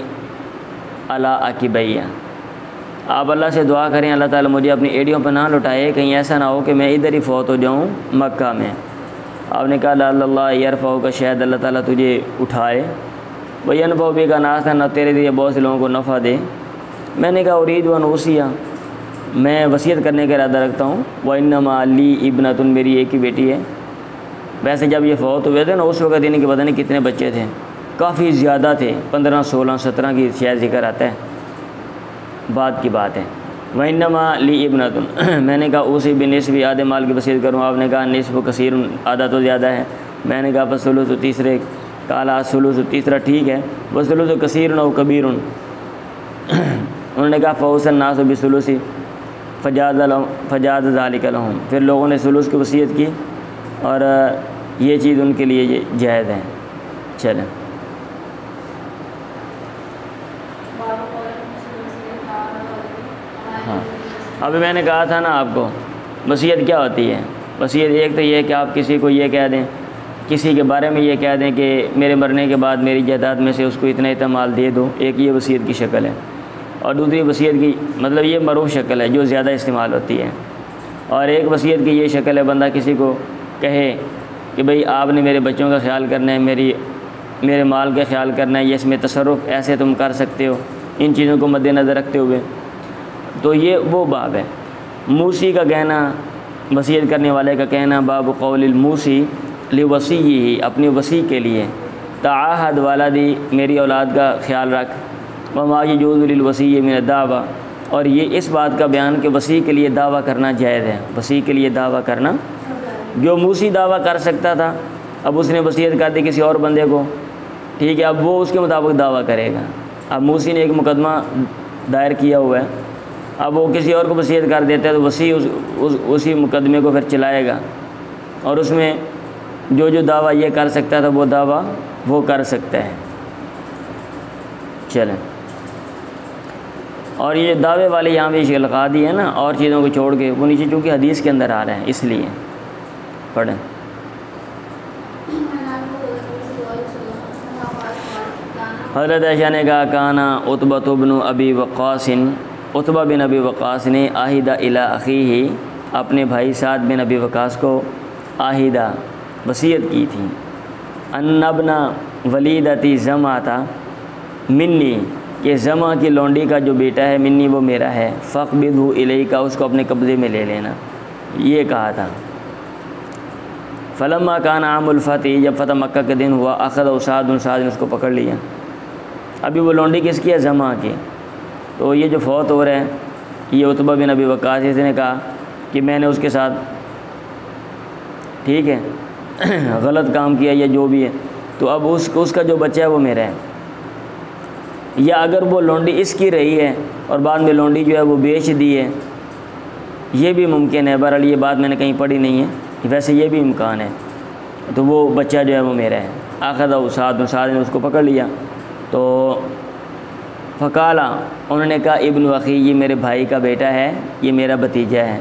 علی عقبیہ، آپ اللہ سے دعا کریں اللہ تعالیٰ مجھے اپنی ایڑیوں پر نہ لٹائے، کہیں ایسا نہ ہو کہ میں ادھر ہی فوت ہو جاؤں مکہ میں۔ آپ نے کہا لعل اللہ یرفعک، کا شاید اللہ تعالیٰ تجھے اٹھائے، وینفع بک ناسا، نہ تیرے لیے بہت سے لوگوں کو نفع دے۔ میں نے کہا ارید ان اوصیہ، میں وصیت کرنے کا ارادہ رکھتا ہوں، وانما لی ابنۃ، میری ایک ہی بیٹی ہے۔ ویسے جب یہ فوت ہوئے تھے نا اس وقت ان کے پتہ نہیں کتنے بچے تھے، کافی زیادہ تھے، 15 16 17 کی شاید ذکر آتا ہے، بعد کی بات ہے۔ وانما لی ابنۃ، میں نے کہا اوصی بنصف، آدھے مال کی وصیت کروں، آپ نے کہا نصف کثیر، آدھا تو زیادہ ہے۔ میں نے کہا فثلث تیسرے، کالا ثلث تیسرا ٹھیک ہے، وثلث کثیر و کبیر، انہوں نے کہا فوص الناس بثلث فجاز ذالک لہم، پھر لوگوں نے ثلث کی وصیت کی اور یہ چیز ان کے لیے جائز ہے۔ چلیں ہاں، ابھی میں نے کہا تھا نا آپ کو وصیت کیا ہوتی ہے۔ وصیت ایک تو یہ ہے کہ آپ کسی کو یہ کہہ دیں، کسی کے بارے میں یہ کہہ دیں کہ میرے مرنے کے بعد میری جائیداد میں سے اس کو اتنا اتنا مال دے دو، ایک یہ وصیت کی شکل ہے، اور دوسری وصیت کی مطلب یہ معروف شکل ہے جو زیادہ استعمال ہوتی ہے، اور ایک وصیت کی یہ شکل ہے بندہ کسی کو کہے کہ بھئی آپ نے میرے بچوں کا خیال کرنا ہے، میرے مال کا خیال کرنا ہے، یہ اس میں تصرف ایسے تم کر سکتے ہو، ان چیزوں کو مد نظر رکھتے ہوئے، تو یہ وہ باب ہے۔ موسی کا کہنا، وصیت کرنے والے کا کہنا، باب قول الموسی لوصیہ، اپنی وصی کے لیے، تعاہد والدی، میری اولاد کا خیال رکھ، وما یجوز للوصی من الدعویٰ، اور یہ اس بات کا بیان کہ وصی کے لیے دعویٰ کرنا جائز ہے، وصی کے لیے دعویٰ کرنا، جو موسی دعویٰ کر سکتا تھا اب اس نے وصیت کر دی کسی اور بندے کو، ٹھیک ہے، اب وہ اس کے مطابق دعویٰ کرے گا۔ اب موسی نے ایک مقدمہ دائر کیا ہوا ہے، اب وہ کسی اور کو وصیت کر دیتا ہے تو وصی اسی مقدمے کو پھر چلائے گا، اور اس میں جو دعویٰ یہ کر سکتا تھا وہ دعویٰ وہ کر سکتا ہے۔ چلیں، اور یہ دعوے والے یہاں بھی شلقادی ہے نا، اور چیزوں کو چھوڑ کے وہ نیچے چونکہ حدیث کے اندر آ رہے ہیں اس لیے پڑھیں۔ حضرت عائشہ نے کہا کانا عتبہ بن ابی وقاص، عتبہ بن ابی وقاص نے عاہدہ الی اخیہ، اپنے بھائی سعد بن ابی وقاص کو عاہدہ وصیت کی تھی، ان ابن ولیدتی زمعۃ منی، کہ زمع کی لونڈی کا جو بیٹا ہے منی وہ میرا ہے، فاقبضہ الیک، اس کو اپنے قبضے میں لے لینا، یہ کہا تھا۔ فلما کان عام الفتح، جب فتح مکہ کے دن ہوا، اخذ سعد نے اس کو پکڑ لیا۔ ابھی وہ لونڈی کس کی ہے؟ زمع کی۔ تو یہ جو فوت ہو رہے ہیں یہ عتبہ بن ابی وقاص، اس نے کہا کہ میں نے اس کے ساتھ ٹھیک ہے غلط کام کیا یا جو بھی ہے، تو اب اس کا جو بچہ ہے وہ میرا ہے، یا اگر وہ لونڈی اس کی رہی ہے اور بعد میں لونڈی جو ہے وہ بیچ دی ہے، یہ بھی ممکن ہے، بہرحال یہ بات میں نے کہیں پڑھی نہیں ہے، ویسے یہ بھی امکان ہے، تو وہ بچہ جو ہے وہ میرا ہے۔ اخذہ سعد نے اس کو پکڑ لیا، تو فقالا، انہوں نے کہا ابن اخی، یہ میرے بھائی کا بیٹا ہے، یہ میرا بھتیجا ہے،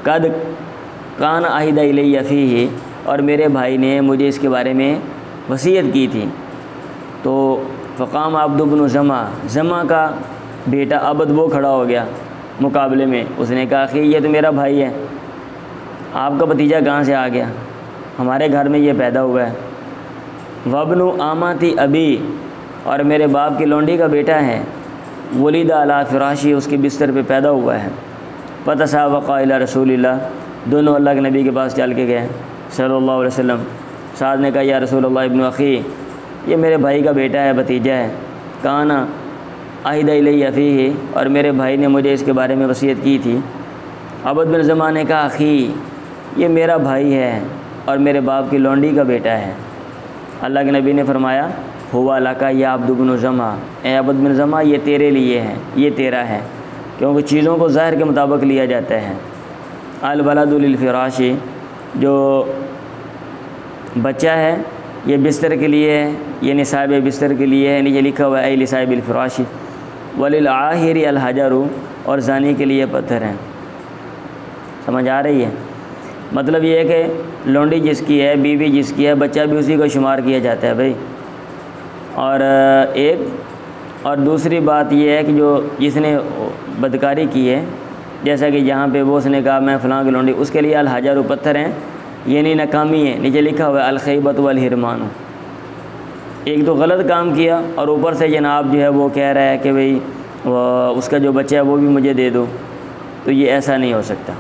قد کان عہدہ الیہ فیہ، اور میرے بھائی نے مجھے اس کے بارے میں وصیت کی تھی۔ تو فقام عبد بن زمع کا بیٹا عبد وہ کھڑا ہو گیا مقابلے میں، اس نے کہا کہ یہ تو میرا بھائی ہے، آپ کا بھتیجا کہاں سے آ گیا، ہمارے گھر میں یہ پیدا ہوا ہے۔ وابن آماتی ابی، اور میرے باپ کی لونڈی کا بیٹا ہے، ولید علی فراشی، اس کے بستر پہ پیدا ہوا ہے۔ فتسابقا الی رسول اللہ، دونوں اللہ کے نبی کے پاس چل کے گئے صلی اللہ علیہ وسلم۔ سعد نے کہا یا رسول اللہ، ابن اخی، یہ میرے بھائی کا بیٹا ہے، بھتیجا ہے، کانا عہدہ الیہ فیہ، اور میرے بھائی نے مجھے اس کے بارے میں وصیت کی تھی۔ عبد بن زمع نے کہا اخی، یہ میرا بھائی ہے اور میرے باپ کی لونڈی کا بیٹا ہے۔ اللہ کے نبی نے فرمایا ہوا لکا یا عبد بن زمع، اے عبد بن زمع، یہ تیرے لیے ہے، یہ تیرا ہے، کیونکہ چیزوں کو ظاہر کے مطابق لیا جاتا ہے۔ الولد للفراش، جو بچہ ہے یہ بستر کے لیے ہے، یہ نصاب بستر کے لیے ہے، یہ لکھا ہوا ہے اے لصاحب الفراش، وللعاہر الحجر، اور زانی کے لیے پتھر ہیں۔ سمجھ آ رہی ہے؟ مطلب یہ ہے کہ لونڈی جس کی ہے، بیوی جس کی ہے، بچہ بھی اسی کو شمار کیا جاتا ہے بھائی۔ اور دوسری بات یہ ہے کہ جو جس نے بدکاری کی ہے، جیسا کہ یہاں پہ وہ اس نے کہا میں فلاں کی لونڈی، اس کے لیے الحجر پتھر ہیں، یہ نہیں ناکامی ہے، نیچے لکھا ہوا ہے الخیبۃ والحرمان، ایک تو غلط کام کیا اور اوپر سے جناب جو ہے وہ کہہ رہا ہے کہ بھئی اس کا جو بچہ ہے وہ بھی مجھے دے دو، تو یہ ایسا نہیں ہو سکتا۔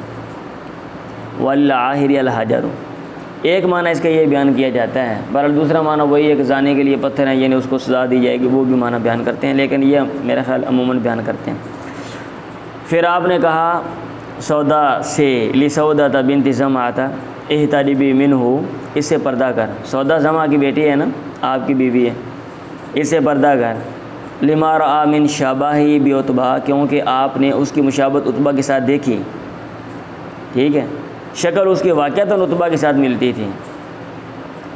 والعاہر الحجر، ایک معنی اس کا یہ بیان کیا جاتا ہے، بہرحال دوسرا معنی وہی ہے کہ زانی کے لیے پتھر ہیں، یعنی اس کو سزا دی جائے گی، وہ بھی معنی بیان کرتے ہیں، لیکن یہ میرا خیال عموماً بیان کرتے ہیں۔ پھر آپ نے کہا سودا سے، لسودہ بنت زمعہ، احتجبی منہ، اس سے پردہ کر۔ سودا زماں کی بیٹی ہے نا، آپ کی بیوی ہے، اس سے پردہ کر۔ لما رأى من شبہہ بعتبہ، کیونکہ آپ نے اس کی مشابہت عتبہ کے ساتھ دیکھی، ٹھیک ہے، شکل اس کی واقعتاً عتبہ کے ساتھ ملتی تھی،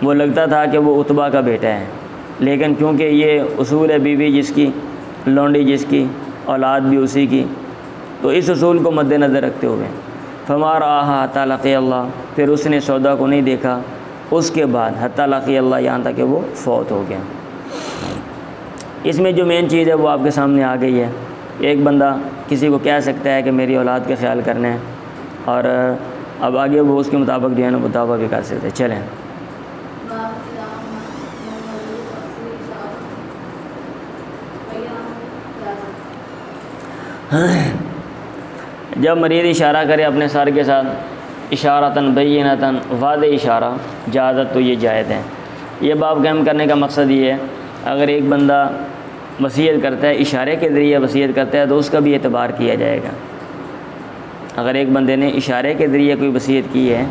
وہ لگتا تھا کہ وہ عتبہ کا بیٹا ہے، لیکن کیونکہ یہ اصول ہے بیوی جس کی، لونڈی جس کی، اولاد بھی اسی کی، تو اس اصول کو مد نظر رکھتے ہوئے فما رآہا حتی لقی اللہ، پھر اس نے سودا کو نہیں دیکھا اس کے بعد حتی لقی اللہ، یہاں تک کہ وہ فوت ہو گیا۔ اس میں جو مین چیز ہے وہ آپ کے سامنے آ گئی ہے۔ ایک بندہ کسی کو کہہ سکتا ہے کہ میری اولاد کا خیال کرنا ہے، اور اب آگے وہ اس کے مطابق جو ہے نا وہ دعویٰ بھی کر سکتے ہیں۔ چلیں، جب مریض اشارہ کرے اپنے سر کے ساتھ اشارتاً بینتاً، واضح اشارہ جازت، تو یہ جائز ہے۔ یہ باب قائم کرنے کا مقصد یہ ہے، اگر ایک بندہ وصیت کرتا ہے، اشارے کے ذریعے وصیت کرتا ہے، تو اس کا بھی اعتبار کیا جائے گا۔ اگر ایک بندے نے اشارے کے ذریعے کوئی وصیت کی ہے،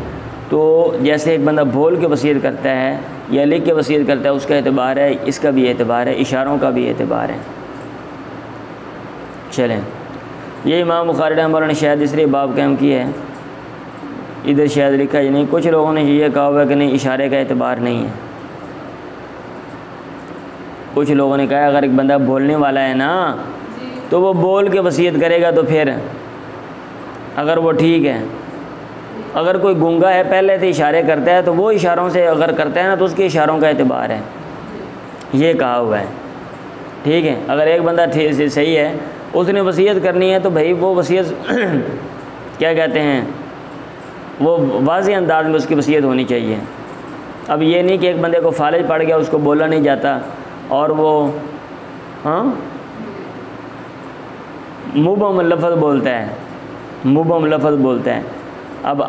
تو جیسے ایک بندہ بول کے وصیت کرتا ہے یا لکھ کے وصیت کرتا ہے، اس کا اعتبار ہے، اس کا بھی اعتبار ہے، اشاروں کا بھی اعتبار ہے۔ چلیں، یہ امام بخاری رحمہ اللہ نے شاید اس لیے باب قائم کی ہے، ادھر شاید لکھا ہے نہیں، کچھ لوگوں نے یہ کہا ہوا کہ نہیں اشارے کا اعتبار نہیں ہے۔ کچھ لوگوں نے کہا اگر ایک بندہ بولنے والا ہے نا تو وہ بول کے وصیت کرے گا، تو پھر اگر وہ ٹھیک ہے، اگر کوئی گونگا ہے پہلے سے اشارے کرتا ہے تو وہ اشاروں سے اگر کرتا ہے نا تو اس کے اشاروں کا اعتبار ہے، یہ کہا ہوا ہے، ٹھیک ہے۔ اگر ایک بندہ صحیح ہے، اس نے وصیت کرنی ہے، تو بھائی وہ وصیت کیا کہتے ہیں، وہ واضح انداز میں اس کی وصیت ہونی چاہیے۔ اب یہ نہیں کہ ایک بندے کو فالج پڑ گیا، اس کو بولا نہیں جاتا، اور وہ مبہم لفظ بولتا ہے، مبہم لفظ بولتا ہے، اب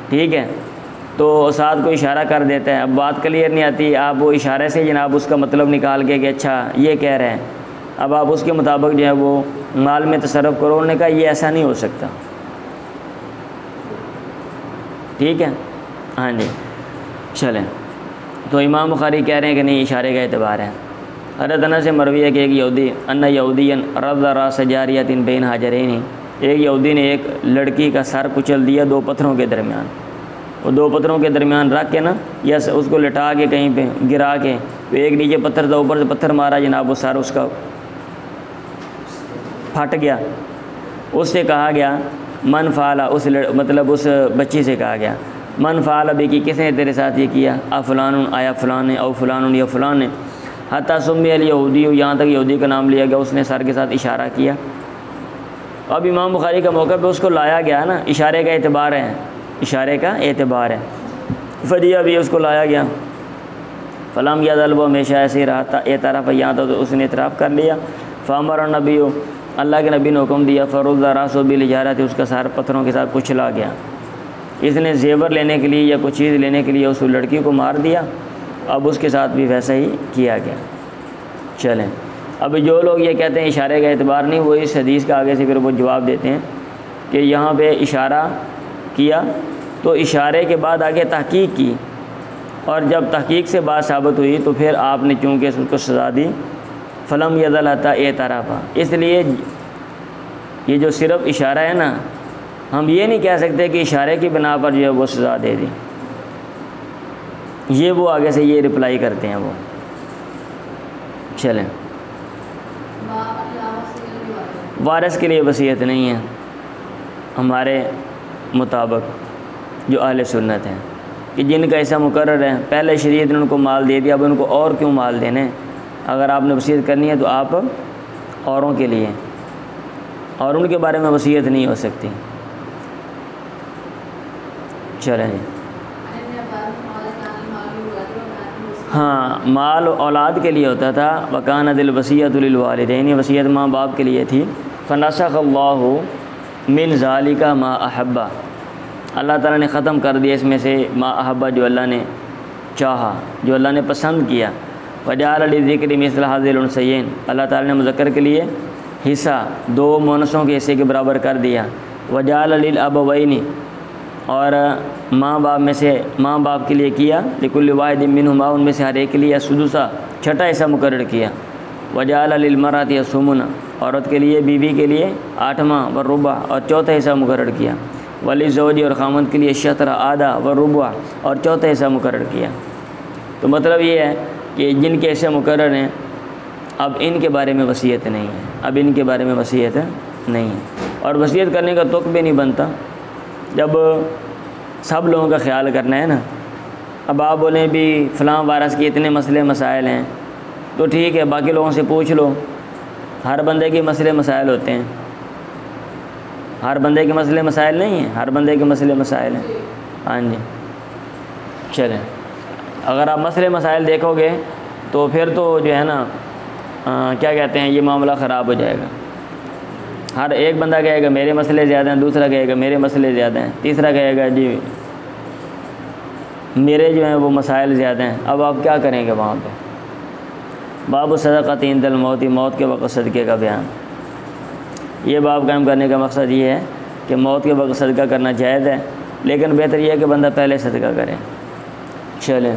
ٹھیک ہے، تو ساتھ کو اشارہ کر دیتا ہے، اب بات کلیئر نہیں آتی، آپ وہ اشارے سے جناب اس کا مطلب نکال کے کہ اچھا یہ کہہ رہے ہیں، اب آپ اس کے مطابق جو ہے وہ مال میں تصرف کرو۔ انہوں نے کہا یہ ایسا نہیں ہو سکتا، ٹھیک ہے، ہاں جی۔ چلیں، تو امام بخاری کہہ رہے ہیں کہ نہیں اشارے کا اعتبار ہے۔ حضرت انس سے مروی ہے کہ ایک یہودی ان یہودین رد راس جاریۃ بین حجرین، ایک یہودی نے ایک لڑکی کا سر کچل دیا دو پتھروں کے درمیان، وہ دو پتھروں کے درمیان رکھ کے نا، یا اس کو لٹا کے کہیں پہ گرا کے، تو ایک نیچے پتھر تھا، اوپر سے پتھر مارا، جناب وہ سر اس کا پھٹ گیا۔ اس سے کہا گیا من فعل، مطلب اس بچی سے کہا گیا من فعل ابھی کی، کس نے تیرے ساتھ یہ کیا، فلان، آیا فلان نے، او فلان یا فلان نے، حتیٰ سمی الیہودی، یہاں تک یہودی کا نام لیا گیا، اس نے سر کے ساتھ اشارہ کیا۔ اب امام بخاری کا موقع پہ اس کو لایا گیا نا، اشارے کا اعتبار ہے، اشارے کا اعتبار ہے، فدیہ بھی اس کو لایا گیا۔ فلم یا طلب، ہمیشہ ایسے ہی رہا تھا، اعتراف، یہاں تک اس نے اعتراف کر لیا۔ فامر نبی، اللہ کے نبی نے حکم دیا، فرض راس و بالحجارۃ، اس کا سر پتھروں کے ساتھ کچلا گیا۔ اس نے زیور لینے کے لیے یا کوئی چیز لینے کے لیے اس لڑکی کو مار دیا، اب اس کے ساتھ بھی ویسا ہی کیا گیا۔ چلیں، اب جو لوگ یہ کہتے ہیں اشارے کا اعتبار نہیں، وہ اس حدیث کا آگے سے پھر وہ جواب دیتے ہیں کہ یہاں پہ اشارہ کیا تو اشارے کے بعد آگے تحقیق کی، اور جب تحقیق سے بات ثابت ہوئی تو پھر آپ نے چونکہ اس کو سزا دی، فلم یزل حتی اعترافا۔ اس لیے یہ جو صرف اشارہ ہے نا، ہم یہ نہیں کہہ سکتے کہ اشارے کی بنا پر جو ہے وہ سزا دے دی، یہ وہ آگے سے یہ رپلائی کرتے ہیں وہ۔ چلیں، وارث کے لیے وصیت نہیں ہے ہمارے مطابق جو اہل سنت ہیں، کہ جن کا ایسا مقرر ہے، پہلے شریعت نے ان کو مال دے دیا، اب ان کو اور کیوں مال دینے؟ اگر آپ نے وصیت کرنی ہے تو آپ اوروں کے لیے، اور ان کے بارے میں وصیت نہیں ہو سکتی۔ چلیں جی، ہاں، مال اولاد کے لیے ہوتا تھا، وکانت الوصیۃ للوالدین، وصیت ماں باپ کے لیے تھی۔ فنسخ اللہ من ذالک ما احبا، اللہ تعالیٰ نے ختم کر دیا اس میں سے ما احبا، جو اللہ نے چاہا، جو اللہ نے پسند کیا۔ وجعل للذکر مثل حظ الانثیین، اللہ تعالیٰ نے مذکر کے لیے حصہ دو مونسوں کے حصے کے برابر کر دیا۔ وجعل للابوین، اور ماں باپ کے لیے کیا لکل واحد منہما ان میں سے ہر ایک کے لیے سدسا چھٹا حصہ مقرر کیا، وجعل للمرأۃ الثمن عورت کے لیے بیوی کے لیے آٹھواں والربع اور چوتھا حصہ مقرر کیا، وللزوج اور خامند کے لیے شطر آدھا والربع اور چوتھا حصہ مقرر کیا۔ تو مطلب یہ ہے کہ جن کے حصے مقرر ہیں اب ان کے بارے میں وصیت نہیں ہے، اب ان کے بارے میں وصیت نہیں ہے، اور وصیت کرنے کا توق بھی نہیں بنتا جب سب لوگوں کا خیال کرنا ہے نا۔ اب آپ بولیں بھی فلاں وارث کے اتنے مسئلے مسائل ہیں تو ٹھیک ہے، باقی لوگوں سے پوچھ لو، ہر بندے کے مسئلے مسائل ہوتے ہیں، ہر بندے کے مسئلے مسائل نہیں ہیں، ہر بندے کے مسئلے مسائل ہیں۔ ہاں جی چلیں، اگر آپ مسئلے مسائل دیکھو گے تو پھر تو جو ہے نا کیا کہتے ہیں، یہ معاملہ خراب ہو جائے گا۔ ہر ایک بندہ کہے گا میرے مسئلے زیادہ ہیں، دوسرا کہے گا میرے مسئلے زیادہ ہیں، تیسرا کہے گا جی میرے جو ہیں وہ مسائل زیادہ ہیں۔ اب آپ کیا کریں گے وہاں پہ؟ باب صدقۃ عند الموت، موت کے وقت صدقے کا بیان۔ یہ باب قائم کرنے کا مقصد یہ ہے کہ موت کے وقت صدقہ کرنا جائز ہے، لیکن بہتر یہ ہے کہ بندہ پہلے صدقہ کرے۔ چلیں،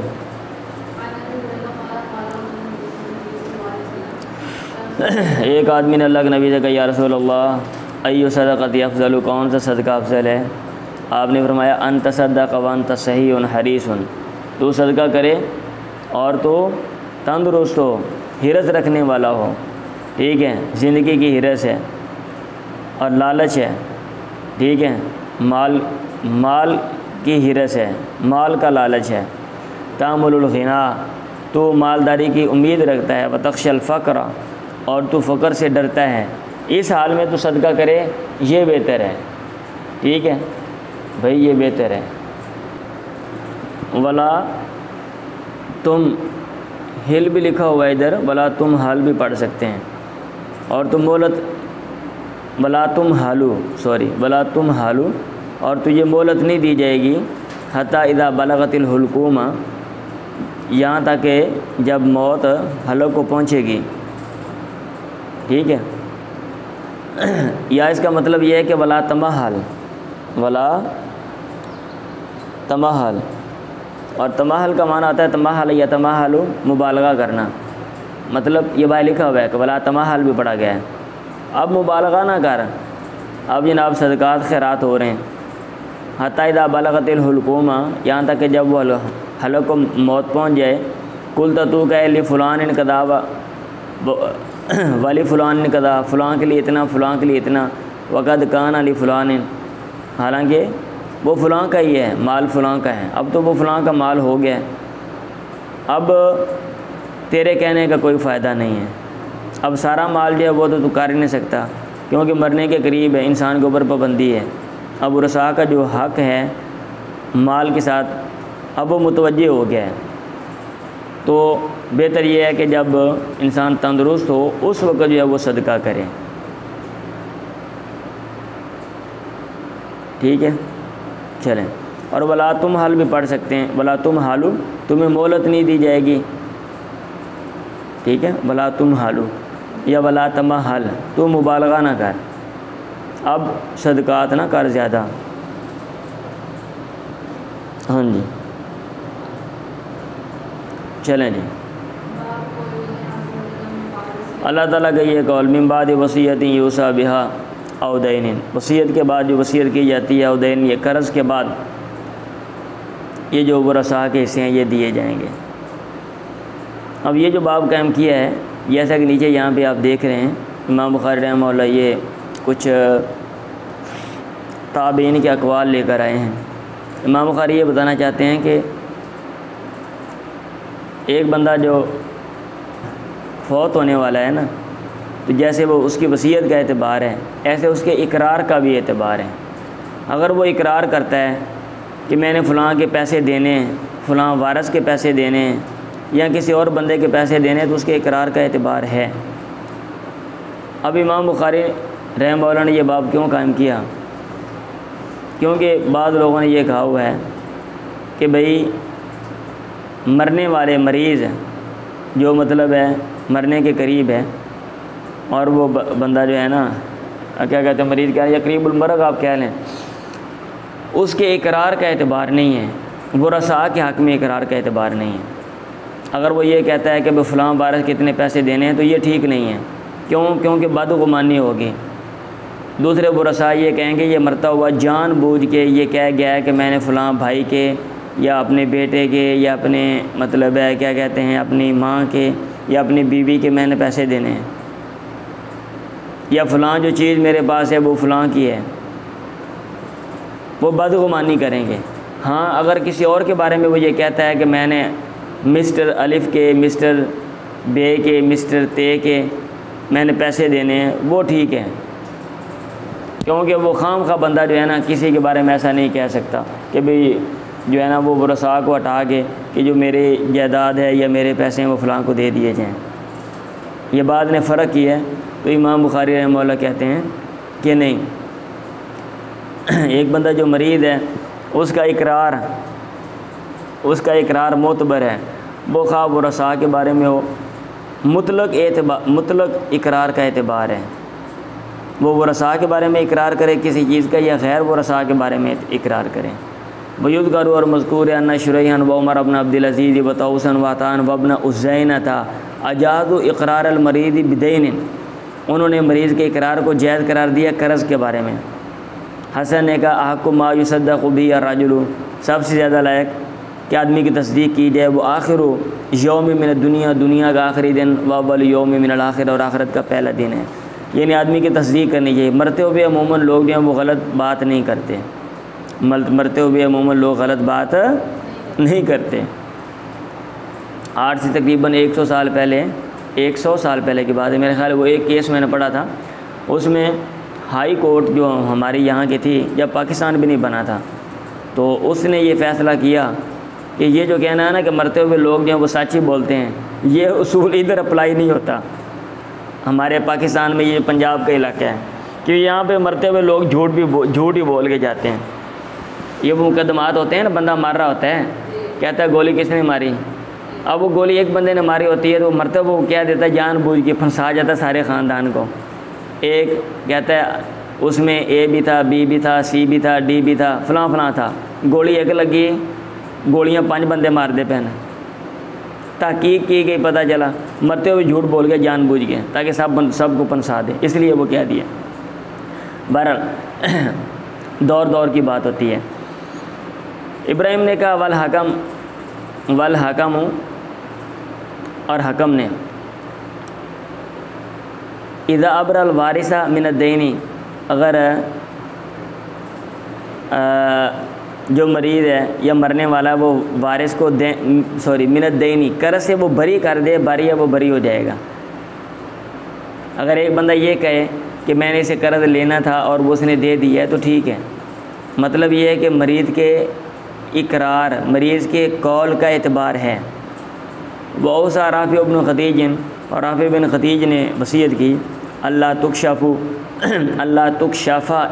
ایک آدمی نے اللہ کے نبی سے کہا یا رسول اللہ ایو صدقۃ افضل، کون سا صدقہ افضل ہے؟ آپ نے فرمایا ان تصدق وانت صحیح حریص، تو صدقہ کرے اور تو تندرست ہو، حرص رکھنے والا ہو، ٹھیک ہے، زندگی کی حرص ہے اور لالچ ہے، ٹھیک ہے، مال کی حرص ہے، مال کا لالچ ہے، تامل الغنا، تو مالداری کی امید رکھتا ہے، وتخشى الفقر، اور تو فقر سے ڈرتا ہے، اس حال میں تو صدقہ کرے، یہ بہتر ہے، ٹھیک ہے بھائی، یہ بہتر ہے۔ ولا تم ہل بھی لکھا ہوا ہے ادھر، ولا تم حال بھی پڑھ سکتے ہیں، اور تم مولت ولا تم حالو، اور تجھے مولت نہیں دی جائے گی حتی اذا بلغت الحلقوم، یہاں تک کہ جب موت حلق کو پہنچے گی، ٹھیک ہے، یا اس کا مطلب یہ ہے کہ ولا تمہل، اور تمہل کا معنی آتا ہے تمہل یا تمہل مبالغہ کرنا، مطلب یہ بھائی لکھا ہوا ہے کہ ولا تمہل بھی پڑھا گیا ہے، اب مبالغہ نہ کر، اب جناب صدقات خیرات ہو رہے ہیں، حتی اذا بلغت الحلقوم، یہاں تک کہ جب وہ حلق کو موت پہنچ جائے، قلت تو کہ لفلان انقضا ولی فلان انقضا، فلاں کے لیے اتنا، فلاں کے لیے اتنا، وقد کان علی فلان، حالانکہ وہ فلاں کا ہی ہے، مال فلاں کا ہے، اب تو وہ فلاں کا مال ہو گیا، اب تیرے کہنے کا کوئی فائدہ نہیں ہے، اب سارا مال جو ہے وہ تو کر ہی نہیں سکتا، کیونکہ مرنے کے قریب ہے، انسان کے اوپر پابندی ہے، اب ورثاء کا جو حق ہے مال کے ساتھ اب وہ متوجہ ہو گیا ہے، تو بہتر یہ ہے کہ جب انسان تندرست ہو اس وقت جو ہے وہ صدقہ کرے، ٹھیک ہے چلیں، اور ولا تم حال بھی پڑھ سکتے ہیں، ولا تم حالو، تمہیں مہلت نہیں دی جائے گی، ٹھیک ہے، ولا تم حالو یا ولا تمہل، تو مبالغہ نہ کر، اب صدقات نہ کر زیادہ۔ ہاں جی چلیں جی، اللہ تعالیٰ کا یہ قول من بعد وصیت یوصی بہا او دین، وصیت کے بعد جو وصیت کی جاتی ہے، او دین یہ قرض کے بعد یہ جو ورثاء کے حصے ہیں یہ دیے جائیں گے۔ اب یہ جو باب قائم کیا ہے، جیسا کہ نیچے یہاں پہ آپ دیکھ رہے ہیں، امام بخاری رحمہ اللہ یہ کچھ تابعین کے اقوال لے کر آئے ہیں۔ امام بخاری یہ بتانا چاہتے ہیں کہ ایک بندہ جو فوت ہونے والا ہے نا، تو جیسے وہ اس کی وصیت کا اعتبار ہے، ایسے اس کے اقرار کا بھی اعتبار ہے۔ اگر وہ اقرار کرتا ہے کہ میں نے فلاں کے پیسے دینے ہیں، فلاں وارث کے پیسے دینے ہیں، یا کسی اور بندے کے پیسے دینے ہیں، تو اس کے اقرار کا اعتبار ہے۔ اب امام بخاری رحمہ اللہ نے یہ باب کیوں قائم کیا؟ کیونکہ بعض لوگوں نے یہ کہا ہوا ہے کہ بھئی مرنے والے مریض جو مطلب ہے مرنے کے قریب ہے، اور وہ بندہ جو ہے نا کیا کہتے ہیں، مریض کیا ہے یا قریب المرگ آپ کہہ لیں، اس کے اقرار کا اعتبار نہیں ہے، ورثاء کے حق میں اقرار کا اعتبار نہیں ہے۔ اگر وہ یہ کہتا ہے کہ بھئی فلاں وارث کتنے پیسے دینے ہیں تو یہ ٹھیک نہیں ہے، کیونکہ بدگمانی ہوگی۔ دوسرے ورثاء یہ کہیں گے یہ مرتا ہوا جان بوجھ کے یہ کہہ گیا ہے کہ میں نے فلاں بھائی کے یا اپنے بیٹے کے یا اپنے مطلب ہے کیا کہتے ہیں اپنی ماں کے یا اپنی بیوی کے میں نے پیسے دینے ہیں، یا فلاں جو چیز میرے پاس ہے وہ فلاں کی ہے، وہ بدگمانی کریں گے۔ ہاں اگر کسی اور کے بارے میں وہ یہ کہتا ہے کہ میں نے مسٹر الف کے، مسٹر بے کے، مسٹر تے کے میں نے پیسے دینے ہیں، وہ ٹھیک ہے، کیونکہ وہ خام خواہ بندہ جو ہے نا کسی کے بارے میں ایسا نہیں کہہ سکتا کہ بھئی جو ہے نا وہ ورثاء کو ہٹا کے کہ جو میری جائیداد ہے یا میرے پیسے ہیں وہ فلاں کو دے دیے جائیں۔ یہ بات نے فرق کی ہے، تو امام بخاری رحمہ اللہ کہتے ہیں کہ نہیں، ایک بندہ جو مریض ہے اس کا اقرار معتبر ہے، وہ خواہ ورثاء کے بارے میں ہو، مطلق اقرار کا اعتبار ہے، وہ ورثاء کے بارے میں اقرار کرے کسی چیز کا یا غیر ورثاء کے بارے میں اقرار کریں۔ وَيُذْكَرُ اور مذکور ہے ان شُرَيْحًا وعمر بن عبد العزیز وطاؤوسا وعطاء وابن عزینۃ اجازوا اقرار المریض بدین، انہوں نے مریض کے اقرار کو جائز قرار دیا قرض کے بارے میں۔ حسن نے کہا احق ما یصدق به الرجل، سب سے زیادہ لائق کہ آدمی کی تصدیق کی جائے وہ آخر یوم من الدنیا، دنیا کا آخری دن، واول یوم من الآخرہ اور آخرت کا پہلا دن ہے، یعنی آدمی کی تصدیق کرنی چاہیے۔ مرتے ہوئے عموماً لوگ جو ہیں وہ غلط بات نہیں کرتے، مرتے ہوئے عموماً لوگ غلط بات نہیں کرتے۔ آج سے تقریباً 100 سال پہلے کی بات ہے، میرے خیال وہ ایک کیس میں نے پڑھا تھا، اس میں ہائی کورٹ جو ہماری یہاں کی تھی جب پاکستان بھی نہیں بنا تھا، تو اس نے یہ فیصلہ کیا کہ یہ جو کہنا ہے نا کہ مرتے ہوئے لوگ جو ہیں وہ سچ ہی بولتے ہیں، یہ اصول ادھر اپلائی نہیں ہوتا۔ ہمارے پاکستان میں یہ پنجاب کا علاقہ ہے کہ یہاں پہ مرتے ہوئے لوگ جھوٹ ہی بول کے جاتے ہیں۔ یہ وہ مقدمات ہوتے ہیں نا، بندہ مار رہا ہوتا ہے، کہتا ہے گولی کس نے ماری، اب وہ گولی ایک بندے نے ماری ہوتی ہے تو وہ مرتے ہوئے وہ کہہ دیتا ہے جان بوجھ کے پھنسا جاتا ہے سارے خاندان کو۔ ایک کہتا ہے اس میں اے بھی تھا، بی بھی تھا، سی بھی تھا، ڈی بھی تھا، فلاں فلاں تھا، گولی ایک لگی، گولیاں 5 بندے مار دے پہنے، تحقیق کی گئی، پتہ چلا مرتے ہوئے جھوٹ بول گئے جان بوجھ گئے تاکہ سب کو پھنسا دے، اس لیے وہ کہہ دیا۔ بہرحال دور کی بات ہوتی ہے۔ ابراہیم نے کہا والحکم اور حکم نے اذا ابر الوارث من الدین، اگر جو مریض ہے یا مرنے والا وہ وارث کو من الدین قرض سے وہ بری کر دے، بری ہے وہ بری ہو جائے گا۔ اگر ایک بندہ یہ کہے کہ میں نے اسے قرض لینا تھا اور وہ اس نے دے دیا ہے تو ٹھیک ہے، مطلب یہ ہے کہ مریض کے اقرار، مریض کے قول کا اعتبار ہے۔ وَأَوْصَىٰ رافع بن خدیج، اور رافع بن خدیج نے وصیت کی اللہ تکشف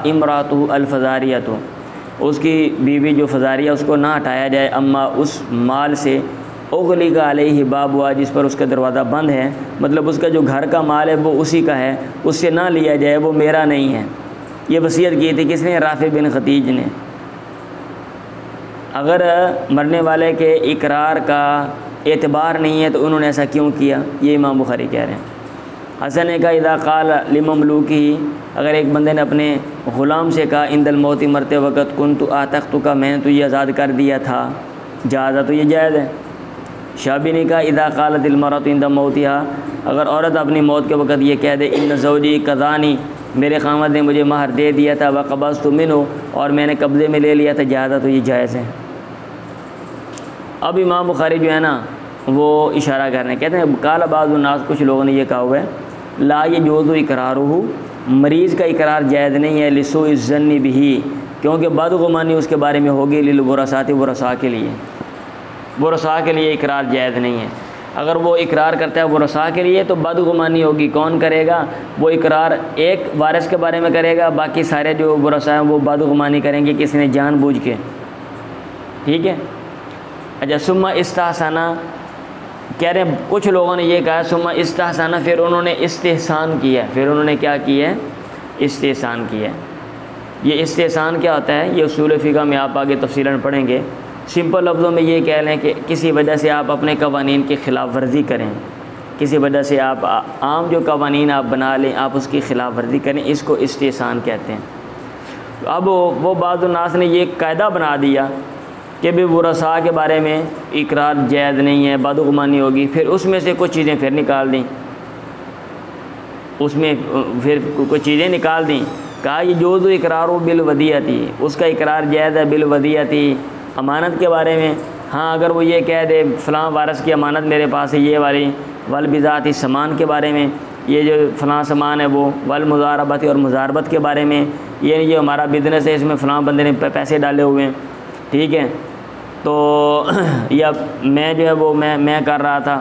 امراتہ الفزاریۃ، اس کی بیوی جو فزاریہ اس کو نہ ہٹایا جائے، اما اس مال سے اغلق علیہ بابها جس پر اس کا دروازہ بند ہے، مطلب اس کا جو گھر کا مال ہے وہ اسی کا ہے، اس سے نہ لیا جائے، وہ میرا نہیں ہے۔ یہ وصیت کی تھی کس نے؟ رافع بن خدیج نے۔ اگر مرنے والے کے اقرار کا اعتبار نہیں ہے تو انہوں نے ایسا کیوں کیا؟ یہ امام بخاری کہہ رہے ہیں۔ حسن نے کہا اذا قال لمملوکی، اگر ایک بندے نے اپنے غلام سے کہا عند الموت، مرتے وقت کنت اعتقتک، میں نے تجھے آزاد کر دیا تھا، جائز تو یہ جائز ہے۔ شابی نے کہا اذا قالت المرأة عند موتها، اگر عورت اپنی موت کے وقت یہ کہہ دے ان زوجی قضانی، میرے خامد نے مجھے مہر دے دیا تھا، وقبضت منہ، اور میں نے قبضے میں لے لیا تھا، جائز تو یہ جائز ہے۔ اب امام بخاری جو ہے نا وہ اشارہ کر رہے ہیں، کہتے ہیں قال بعض الناس، کچھ لوگوں نے یہ کہا ہوا ہے لا یجوز اقرارہ، مریض کا اقرار جائز نہیں ہے، لسوء الظن بہ، کیونکہ بدگمانی اس کے بارے میں ہوگی، للورثاء، ورثاء کے لیے، ورثاء کے لیے اقرار جائز نہیں ہے۔ اگر وہ اقرار کرتا ہے ورثاء کے لیے تو بدگمانی ہوگی، کون کرے گا؟ وہ اقرار ایک وارث کے بارے میں کرے گا، باقی سارے جو ورثاء ہیں وہ بدگمانی کریں گے کس نے جان بوجھ کے، ٹھیک ہے۔ اچھا ثم استحسن، کہہ رہے ہیں کچھ لوگوں نے یہ کہا ثم استحسن، پھر انہوں نے استحسان کیا، پھر انہوں نے کیا کیا ہے؟ استحسان کیا ہے۔ یہ استحسان کیا ہوتا ہے؟ یہ اصول فقہ میں آپ آگے تفصیلاً پڑھیں گے۔ سمپل لفظوں میں یہ کہہ لیں کہ کسی وجہ سے آپ اپنے قوانین کی خلاف ورزی کریں، کسی وجہ سے آپ عام جو قوانین آپ بنا لیں آپ اس کی خلاف ورزی کریں، اس کو استحسان کہتے ہیں۔ اب وہ بعض الناس نے یہ قاعدہ بنا دیا کہ بھی ورثاء کے بارے میں اقرار جائز نہیں ہے، بدگمانی ہوگی، پھر اس میں سے کچھ چیزیں پھر نکال دیں، اس میں پھر کچھ چیزیں نکال دیں، کہا یہ جوز اقرار و بالودیعتی، اس کا اقرار جائز ہے بالودیعتی۔ امانت کے بارے میں ہاں اگر وہ یہ کہہ دے فلاں وارث کی امانت میرے پاس ہے یہ والی، والبذات سامان کے بارے میں یہ جو فلاں سامان ہے وہ، والمضاربت اور مضاربت کے بارے میں یہ ہمارا بزنس ہے اس میں فلاں بندے نے پیسے ڈالے ہوئے ہیں، ٹھیک ہے، تو یا میں جو ہے وہ میں کر رہا تھا،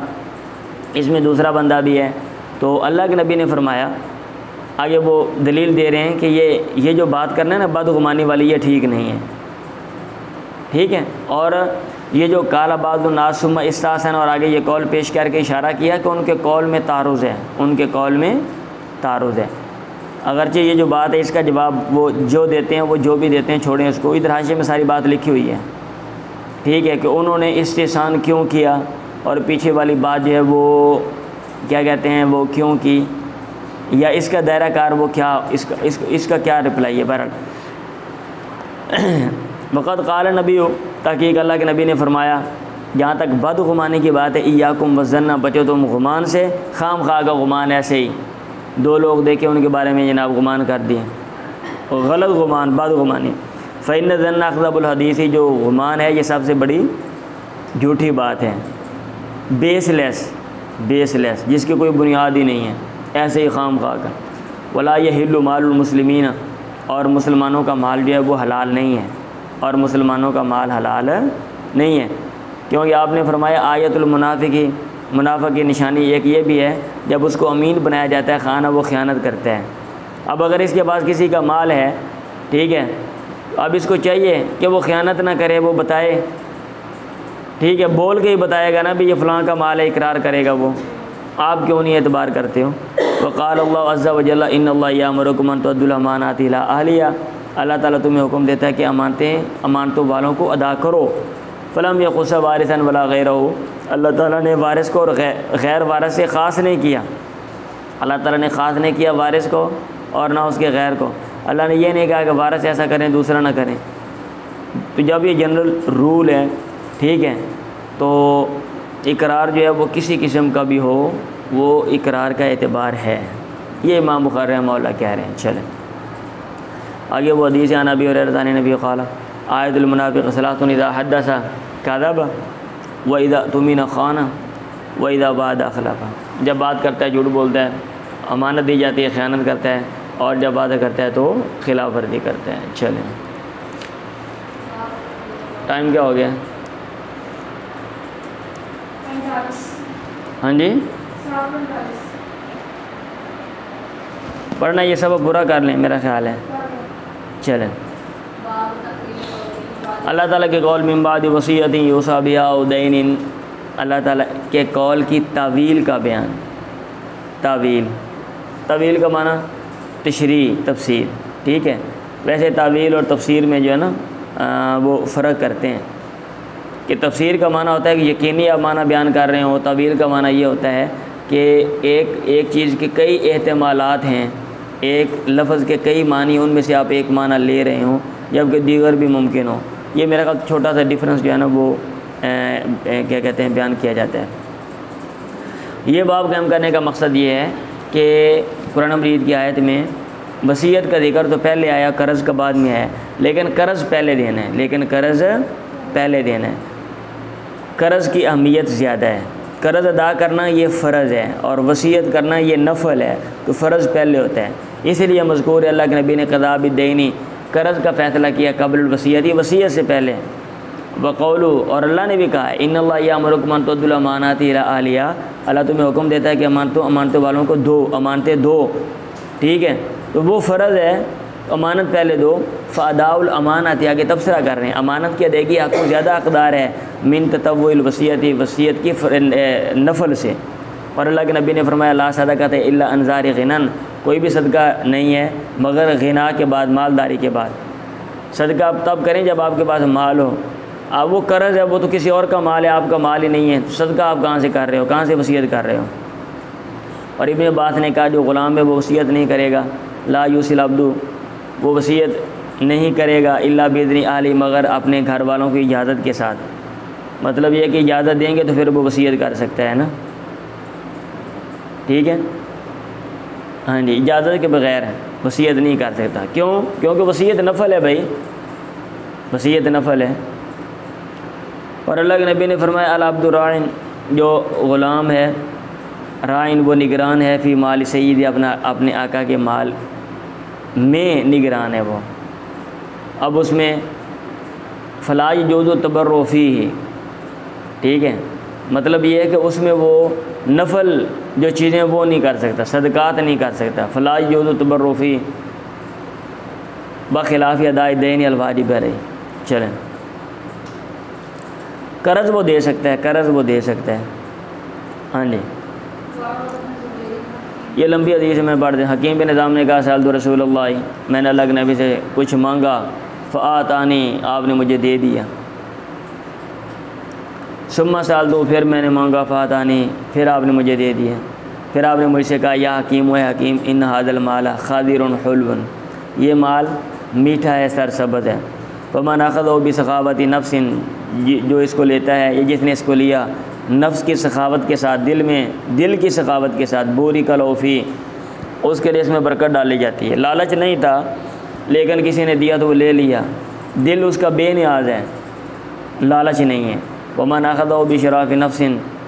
اس میں دوسرا بندہ بھی ہے، تو اللہ کے نبی نے فرمایا، آگے وہ دلیل دے رہے ہیں کہ یہ جو بات کرنا ہے نا بدگمانی والی، یہ ٹھیک نہیں ہے، ٹھیک ہے۔ اور یہ جو قال بعض الناس ثم استحسن، اور آگے یہ قول پیش کر کے اشارہ کیا کہ ان کے قول میں تعارض ہے، ان کے قول میں تعارض ہے، اگرچہ یہ جو بات ہے اس کا جواب وہ جو دیتے ہیں وہ جو بھی دیتے ہیں چھوڑیں اس کو، ادھر حاشیے میں ساری بات لکھی ہوئی ہے، ٹھیک ہے، کہ انہوں نے استحسان کیوں کیا اور پیچھے والی بات جو ہے وہ کیا کہتے ہیں وہ کیوں کی، یا اس کا دائرہ کار وہ کیا، اس کا کیا رپلائی ہے۔ بہرحال وقت قال نبی، تحقیق اللہ کے نبی نے فرمایا، جہاں تک بدگمانی کی بات ہے، ایاکم والظن، بچو تم گمان سے، خام خواہ کا گمان، ایسے ہی دو لوگ دیکھے ان کے بارے میں جناب گمان کر دیے، غلط گمان، بدگمانی۔ فإن الظن أكذب الحدیث، جو گمان ہے یہ سب سے بڑی جھوٹی بات ہے، بیس لیس، جس کی کوئی بنیاد ہی نہیں ہے، ایسے ہی خام خواہ کا۔ ولا يحل مال المسلمین، اور مسلمانوں کا مال جو ہے وہ حلال نہیں ہے، اور مسلمانوں کا مال حلال نہیں ہے، کیونکہ آپ نے فرمایا آیت المنافقی، منافق کی نشانی ایک یہ بھی ہے جب اس کو امین بنایا جاتا ہے خانہ وہ خیانت کرتا ہے۔ اب اگر اس کے پاس کسی کا مال ہے، ٹھیک ہے، اب اس کو چاہیے کہ وہ خیانت نہ کرے، وہ بتائے، ٹھیک ہے، بول کے ہی بتائے گا نا بھی یہ فلاں کا مال ہے، اقرار کرے گا وہ، آپ کیوں نہیں اعتبار کرتے ہو؟ وقال اللہ عز وجل ان اللہ یامرکم ان تؤدوا الامانات الی اہلیہا، اللہ تعالیٰ تمہیں حکم دیتا ہے کہ امانتوں والوں کو ادا کرو۔ فلم یخص وارثا ولا غیرہ، اللہ تعالیٰ نے وارث کو اور غیر وارث سے خاص نہیں کیا، اللہ تعالیٰ نے خاص نہیں کیا وارث کو اور نہ اس کے غیر کو، اللہ نے یہ نہیں کہا کہ وارث ایسا کریں دوسرا نہ کریں۔ تو جب یہ جنرل رول ہے، ٹھیک ہے، تو اقرار جو ہے وہ کسی قسم کا بھی ہو وہ اقرار کا اعتبار ہے، یہ امام بخاری رحمہ اللہ کہہ رہے ہیں۔ چلیں آگے وہ حدیث عن ابی ہریرہ عن نبی قال آیت المنافق ثلاث اذا حدث کذب واذا اؤتمن خان واذا وعد اخلف، جب بات کرتا ہے جھوٹ بولتا ہے، امانت دی جاتی ہے خیانت کرتا ہے، اور جب وعدہ کرتا ہے تو خلاف ورزی کرتا ہے۔ چلیں ٹائم کیا ہو گیا؟ ہاں جی پڑھنا یہ سبق پورا کر لیں میرا خیال ہے۔ چلیں اللہ تعالیٰ کے قول من بعد وصیۃ یوصی بہا او دین، اللہ تعالیٰ کے قول کی تعویل کا بیان، تعویل کا معنی تشریح، تفسیر، ٹھیک ہے، ویسے تعویل اور تفسیر میں جو ہے نا وہ فرق کرتے ہیں، کہ تفسیر کا معنی ہوتا ہے کہ یقینی آپ معنی بیان کر رہے ہوں، تعویل کا معنی یہ ہوتا ہے کہ ایک چیز کے کئی احتمالات ہیں، ایک لفظ کے کئی معنی، ان میں سے آپ ایک معنی لے رہے ہوں جبکہ دیگر بھی ممکن ہو۔ یہ میرا خیال چھوٹا سا ڈفرینس جو ہے نا وہ کیا کہتے ہیں بیان کیا جاتا ہے۔ یہ باب قائم کرنے کا مقصد یہ ہے کہ قرآن مجید کی آیت میں وصیت کا ذکر تو پہلے آیا، قرض کا بعد میں آیا، لیکن قرض پہلے دینا ہے، قرض کی اہمیت زیادہ ہے، قرض ادا کرنا یہ فرض ہے اور وصیت کرنا یہ نفل ہے، تو فرض پہلے ہوتا ہے، اس لیے مذکور اللہ کے نبی نے قضاء بالدین، قرض کا فیصلہ کیا قبل الوصیت، وصیت سے پہلے۔ وقولو، اور اللہ نے بھی کہا ہے ان اللہ یامرکم ان تؤدوا الامانات الی اہلیہا، اللہ تمہیں حکم دیتا ہے کہ امانتوں والوں کو امانتیں دو، ٹھیک ہے، تو وہ فرض ہے، امانت پہلے دو۔ فاداء الامانات، آگے تبصرہ کر رہے ہیں، امانت کی ادائیگی آپ کو زیادہ حقدار ہے من تطوع الوصیت، وصیت کی نفل سے، اور اللہ کے نبی نے فرمایا لا صدقۃ الا عن ظاہر غنی، کوئی بھی صدقہ نہیں ہے مگر غنا کے بعد، مالداری کے بعد۔ صدقہ آپ تب کریں جب آپ کے پاس مال ہو۔ اب وہ قرض ہے، وہ تو کسی اور کا مال ہے، آپ کا مال ہی نہیں ہے، تو صدقہ آپ کہاں سے کر رہے ہو، کہاں سے وصیت کر رہے ہو؟ اور ابن عباس نے کہا جو غلام ہے وہ وصیت نہیں کرے گا، لا یوصل عبد، وہ وصیت نہیں کرے گا الا باذن اہلی، مگر اپنے گھر والوں کی اجازت کے ساتھ۔ مطلب یہ کہ اجازت دیں گے تو پھر وہ وصیت کر سکتا ہے نا، ٹھیک ہے؟ ہاں جی، اجازت کے بغیر وصیت نہیں کر سکتا۔ کیوں؟ کیونکہ وصیت نفل ہے بھائی، وصیت نفل ہے۔ اور اللہ کے نبی نے فرمایا العبد راعن، جو غلام ہے، رائن وہ نگران ہے، فی مال سید، اپنے آقا کے مال میں نگران ہے وہ۔ اب اس میں فلا یجوز التبرع فیہ، ٹھیک ہے، مطلب یہ ہے کہ اس میں وہ نفل جو چیزیں وہ نہیں کر سکتا، صدقات نہیں کر سکتا، فلا یجوز التبرع فیہ بخلاف اداء الدین الواجب علیہ۔ چلیں، قرض وہ دے سکتا ہے، قرض وہ دے سکتا ہے، ہاں جی۔ یہ لمبی حدیث میں پڑھ دیں۔ حکیم بن نظام نے کہا سألت رسول اللہ، میں نے اللہ کے نبی سے کچھ مانگا، فآتانی، آپ نے مجھے دے دیا۔ ثم سألت، پھر میں نے مانگا، فآتانی، پھر آپ نے مجھے دے دیا۔ پھر آپ نے مجھ سے کہا یا حکیم و حکیم ان ھذا المال خادر حلو، یہ مال میٹھا ہے، سرسبز ہے۔ فمن اخذہ بسخاوۃ نفس، جو اس کو لیتا ہے یا جس نے اس کو لیا نفس کی سخاوت کے ساتھ، دل کی سخاوت کے ساتھ، بورک لہ فیہ، اس کے لیے اس میں برکت ڈالی جاتی ہے۔ لالچ نہیں تھا لیکن کسی نے دیا تو وہ لے لیا، دل اس کا بے نیاز ہے، لالچ نہیں ہے۔ ومن اخذہ بشراف نفس،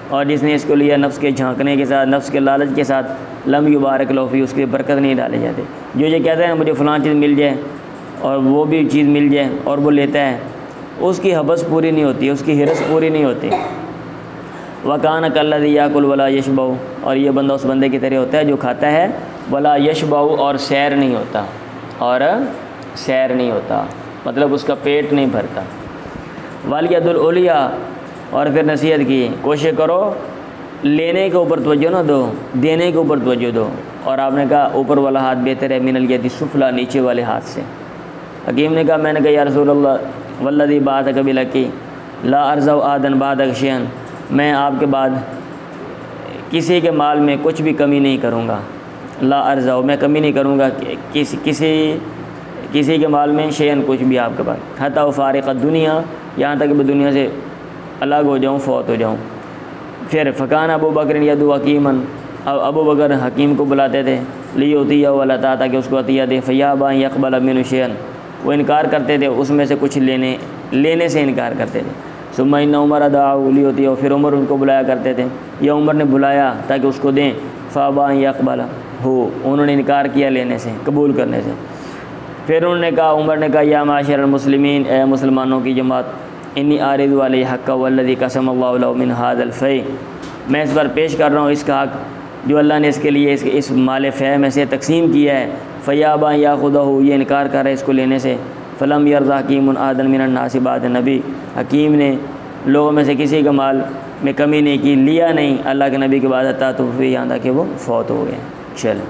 اور جس نے اس کو لیا نفس کے جھانکنے کے ساتھ، نفس کے لالچ کے ساتھ، لم یبارک لہ فیہ، اس کے لیے برکت نہیں ڈالی جاتی۔ جو یہ کہتا ہے مجھے فلاں چیز مل جائے اور وہ بھی چیز مل جائے اور وہ لیتا ہے، اس کی حبس پوری نہیں ہوتی، اس کی ہرس پوری نہیں ہوتی۔ وَكَانَ كَالَّذِي يَأْكُلُ وَلَا يَشْبَعُ، اور یہ بندہ اس بندے کی طرح ہوتا ہے جو کھاتا ہے ولا یشبع، اور سیر نہیں ہوتا، اور سیر نہیں ہوتا، مطلب اس کا پیٹ نہیں بھرتا۔ وَالْيَدُ الْعُلْيَا، اور پھر نصیحت کی، کوشش کرو لینے کے اوپر توجہ نہ دو، دینے کے اوپر توجہ دو۔ اور آپ نے کہا اوپر والا ہاتھ بہتر ہے من الید السفلی، نیچے والے ہاتھ سے۔ حکیم نے کہا، میں نے کہا یا رسول اللہ والذی بعثک بالحق لا ارضی احدا بعدک شیئا، میں آپ کے بعد کسی کے مال میں کچھ بھی کمی نہیں کروں گا، لا ارضی، میں کمی نہیں کروں گا کسی کے مال میں، شیئا، کچھ بھی آپ کے پاس، حتی افارق الدنیا، یہاں تک کہ میں دنیا سے الگ ہو جاؤں، فوت ہو جاؤں۔ پھر فکان ابو بکر یدعو حکیما، اب ابو بکر حکیم کو بلاتے تھے، لیعطیہ ولا تاکہ اس کو عطیہ دے، فیابا ان یقبل منہ شیئا، وہ انکار کرتے تھے اس میں سے کچھ لینے سے انکار کرتے تھے۔ ثم ان عمر دعاہ لیعطیہ، پھر عمر ان کو بلایا کرتے تھے، یا عمر نے بلایا تاکہ اس کو دیں، فابا ان یقبل ہو، انہوں نے انکار کیا لینے سے، قبول کرنے سے۔ پھر انہوں نے کہا، عمر نے کہا یا معاشر المسلمین، اے مسلمانوں کی جماعت، انی عارض علی حق والذی قسم اللہ له من ھذا الفیء، میں اس پر پیش کر رہا ہوں اس کا حق جو اللہ نے اس کے لیے اس مال فیء میں سے تقسیم کیا ہے۔ فیابا یاخذہ، یہ انکار کر رہا ہے اس کو لینے سے۔ فلم یرضی حکیم احدا من الناس بعد النبی، حکیم نے لوگوں میں سے کسی کا مال میں کمی نہیں کی، لیا نہیں اللہ کے نبی کے بعد، حتیٰ توفی، یہاں تک کہ وہ فوت ہو گئے۔ چلیں،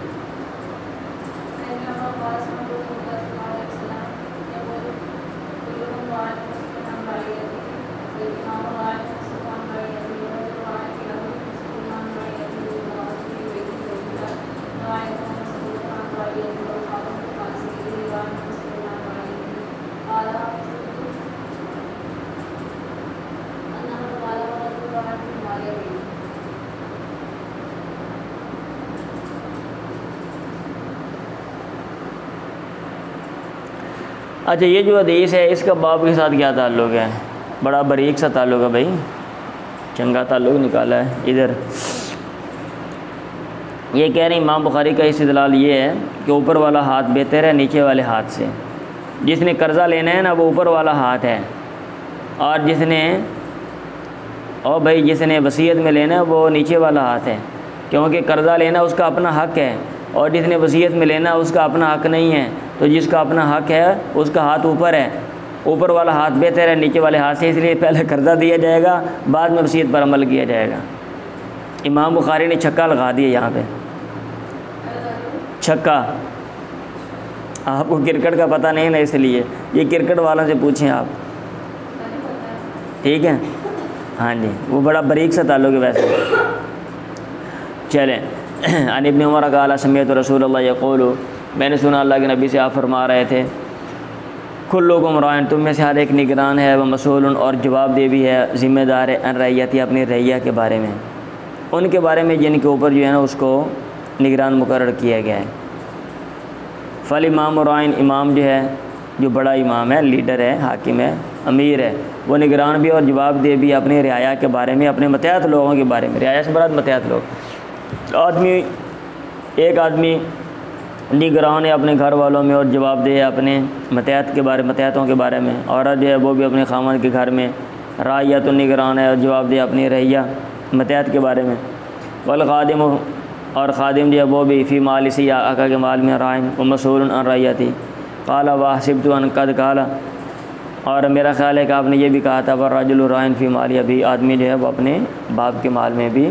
اچھا یہ جو حدیث ہے اس کا باب کے ساتھ کیا تعلق ہے؟ بڑا باریک سا تعلق ہے بھائی، چنگا تعلق نکالا ہے ادھر۔ یہ کہہ رہے ہیں امام بخاری کا استدلال یہ ہے کہ اوپر والا ہاتھ بہتر ہے نیچے والے ہاتھ سے۔ جس نے قرضہ لینا ہے نا وہ اوپر والا ہاتھ ہے، اور جس نے وصیت میں لینا ہے وہ نیچے والا ہاتھ ہے، کیونکہ قرضہ لینا اس کا اپنا حق ہے، اور جس نے وصیت میں لینا اس کا اپنا حق نہیں ہے۔ تو جس کا اپنا حق ہے اس کا ہاتھ اوپر ہے، اوپر والا ہاتھ بہتر ہے نیچے والے ہاتھ سے، اس لیے پہلے قرضہ دیا جائے گا، بعد میں وصیت پر عمل کیا جائے گا۔ امام بخاری نے چھکا لگا دیا یہاں پہ، چھکا، آپ کو کرکٹ کا پتہ نہیں نا، اس لیے یہ کرکٹ والوں سے پوچھیں آپ، ٹھیک ہے؟ ہاں جی، وہ بڑا باریک سا تعلق ہے ویسے۔ چلیں، عن ابن عمر قال سمعت رسول اللہ یقول، میں نے سنا اللہ کے نبی سے آپ فرما رہے تھے، کلکم راعٍ، تم میں سے ہر ایک نگران ہے، و مسئول، اور جواب دہ بھی ہے، ذمہ دار ہے، ان رعیتی، اپنی رعیہ کے بارے میں، ان کے بارے میں جن کے اوپر جو ہے نا اس کو نگران مقرر کیا گیا ہے۔ فالامام راعٍ، امام جو ہے، جو بڑا امام ہے، لیڈر ہے، حاکم ہے، امیر ہے، وہ نگران بھی اور جواب دہ بھی اپنے رعایا کے بارے میں، اپنے متحد لوگوں کے بارے میں۔ رعایا سے مراد متحد لوگ، ایک آدمی نگران ہے اپنے گھر والوں میں اور جواب دہ ہے اپنے متحدوں کے بارے میں، عورت جو ہے وہ بھی اپنے خاوند کے گھر میں رعیت نگران ہے اور جواب دہ اپنی رعیہ متحد کے بارے میں۔ والخادم، اور خادم جو ہے وہ بھی فی مال، اسی آقا کے مال میں، راعٍ و مسئول عن رعیتی۔ قال وحسبت ان قد قال، اور میرا خیال ہے کہ آپ نے یہ بھی کہا تھا، والرجل راعٍ فی مال، ابھی آدمی جو ہے وہ اپنے باپ کے مال میں بھی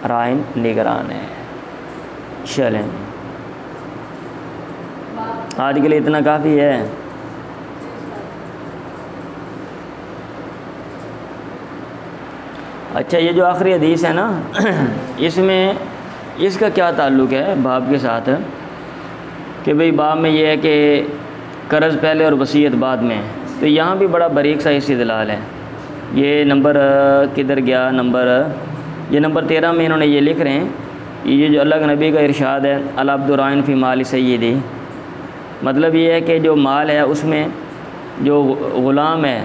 راعٍ نگران ہے۔ چلیں، آج کے لیے اتنا کافی ہے۔ اچھا، یہ جو آخری حدیث ہے نا، اس میں اس کا کیا تعلق ہے باب کے ساتھ، کہ بھئی باب میں یہ ہے کہ قرض پہلے اور وصیت بعد میں، تو یہاں بھی بڑا باریک سا استدلال ہے۔ یہ نمبر کدھر گیا، یہ نمبر 13 میں انہوں نے یہ لکھ رہے ہیں، یہ جو اللہ کے نبی کا ارشاد ہے، العبد راعٍ فی مال سیدی، مطلب یہ ہے کہ جو مال ہے اس میں جو غلام ہے،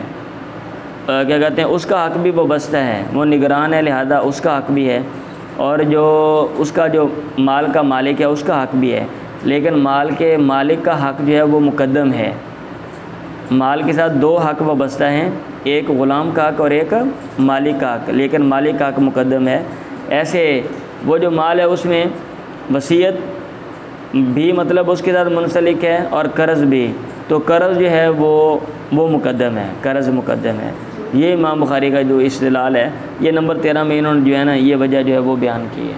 کیا کہتے ہیں، اس کا حق بھی وہ بستا ہے، وہ نگران ہے، لہذا اس کا حق بھی ہے، اور جو اس کا جو مال کا مالک ہے اس کا حق بھی ہے، لیکن مال کے مالک کا حق جو ہے وہ مقدم ہے۔ مال کے ساتھ دو حق وابستہ ہیں، ایک غلام کا حق اور ایک مالک کا حق، لیکن مالک کا حق مقدم ہے۔ ایسے وہ جو مال ہے اس میں وصیت بھی مطلب اس کے ساتھ منسلک ہے اور قرض بھی، تو قرض جو ہے وہ مقدم ہے، قرض مقدم ہے۔ یہ امام بخاری کا جو استدلال ہے، یہ نمبر 13 میں انہوں نے جو ہے نا یہ وجہ جو ہے وہ بیان کی ہے۔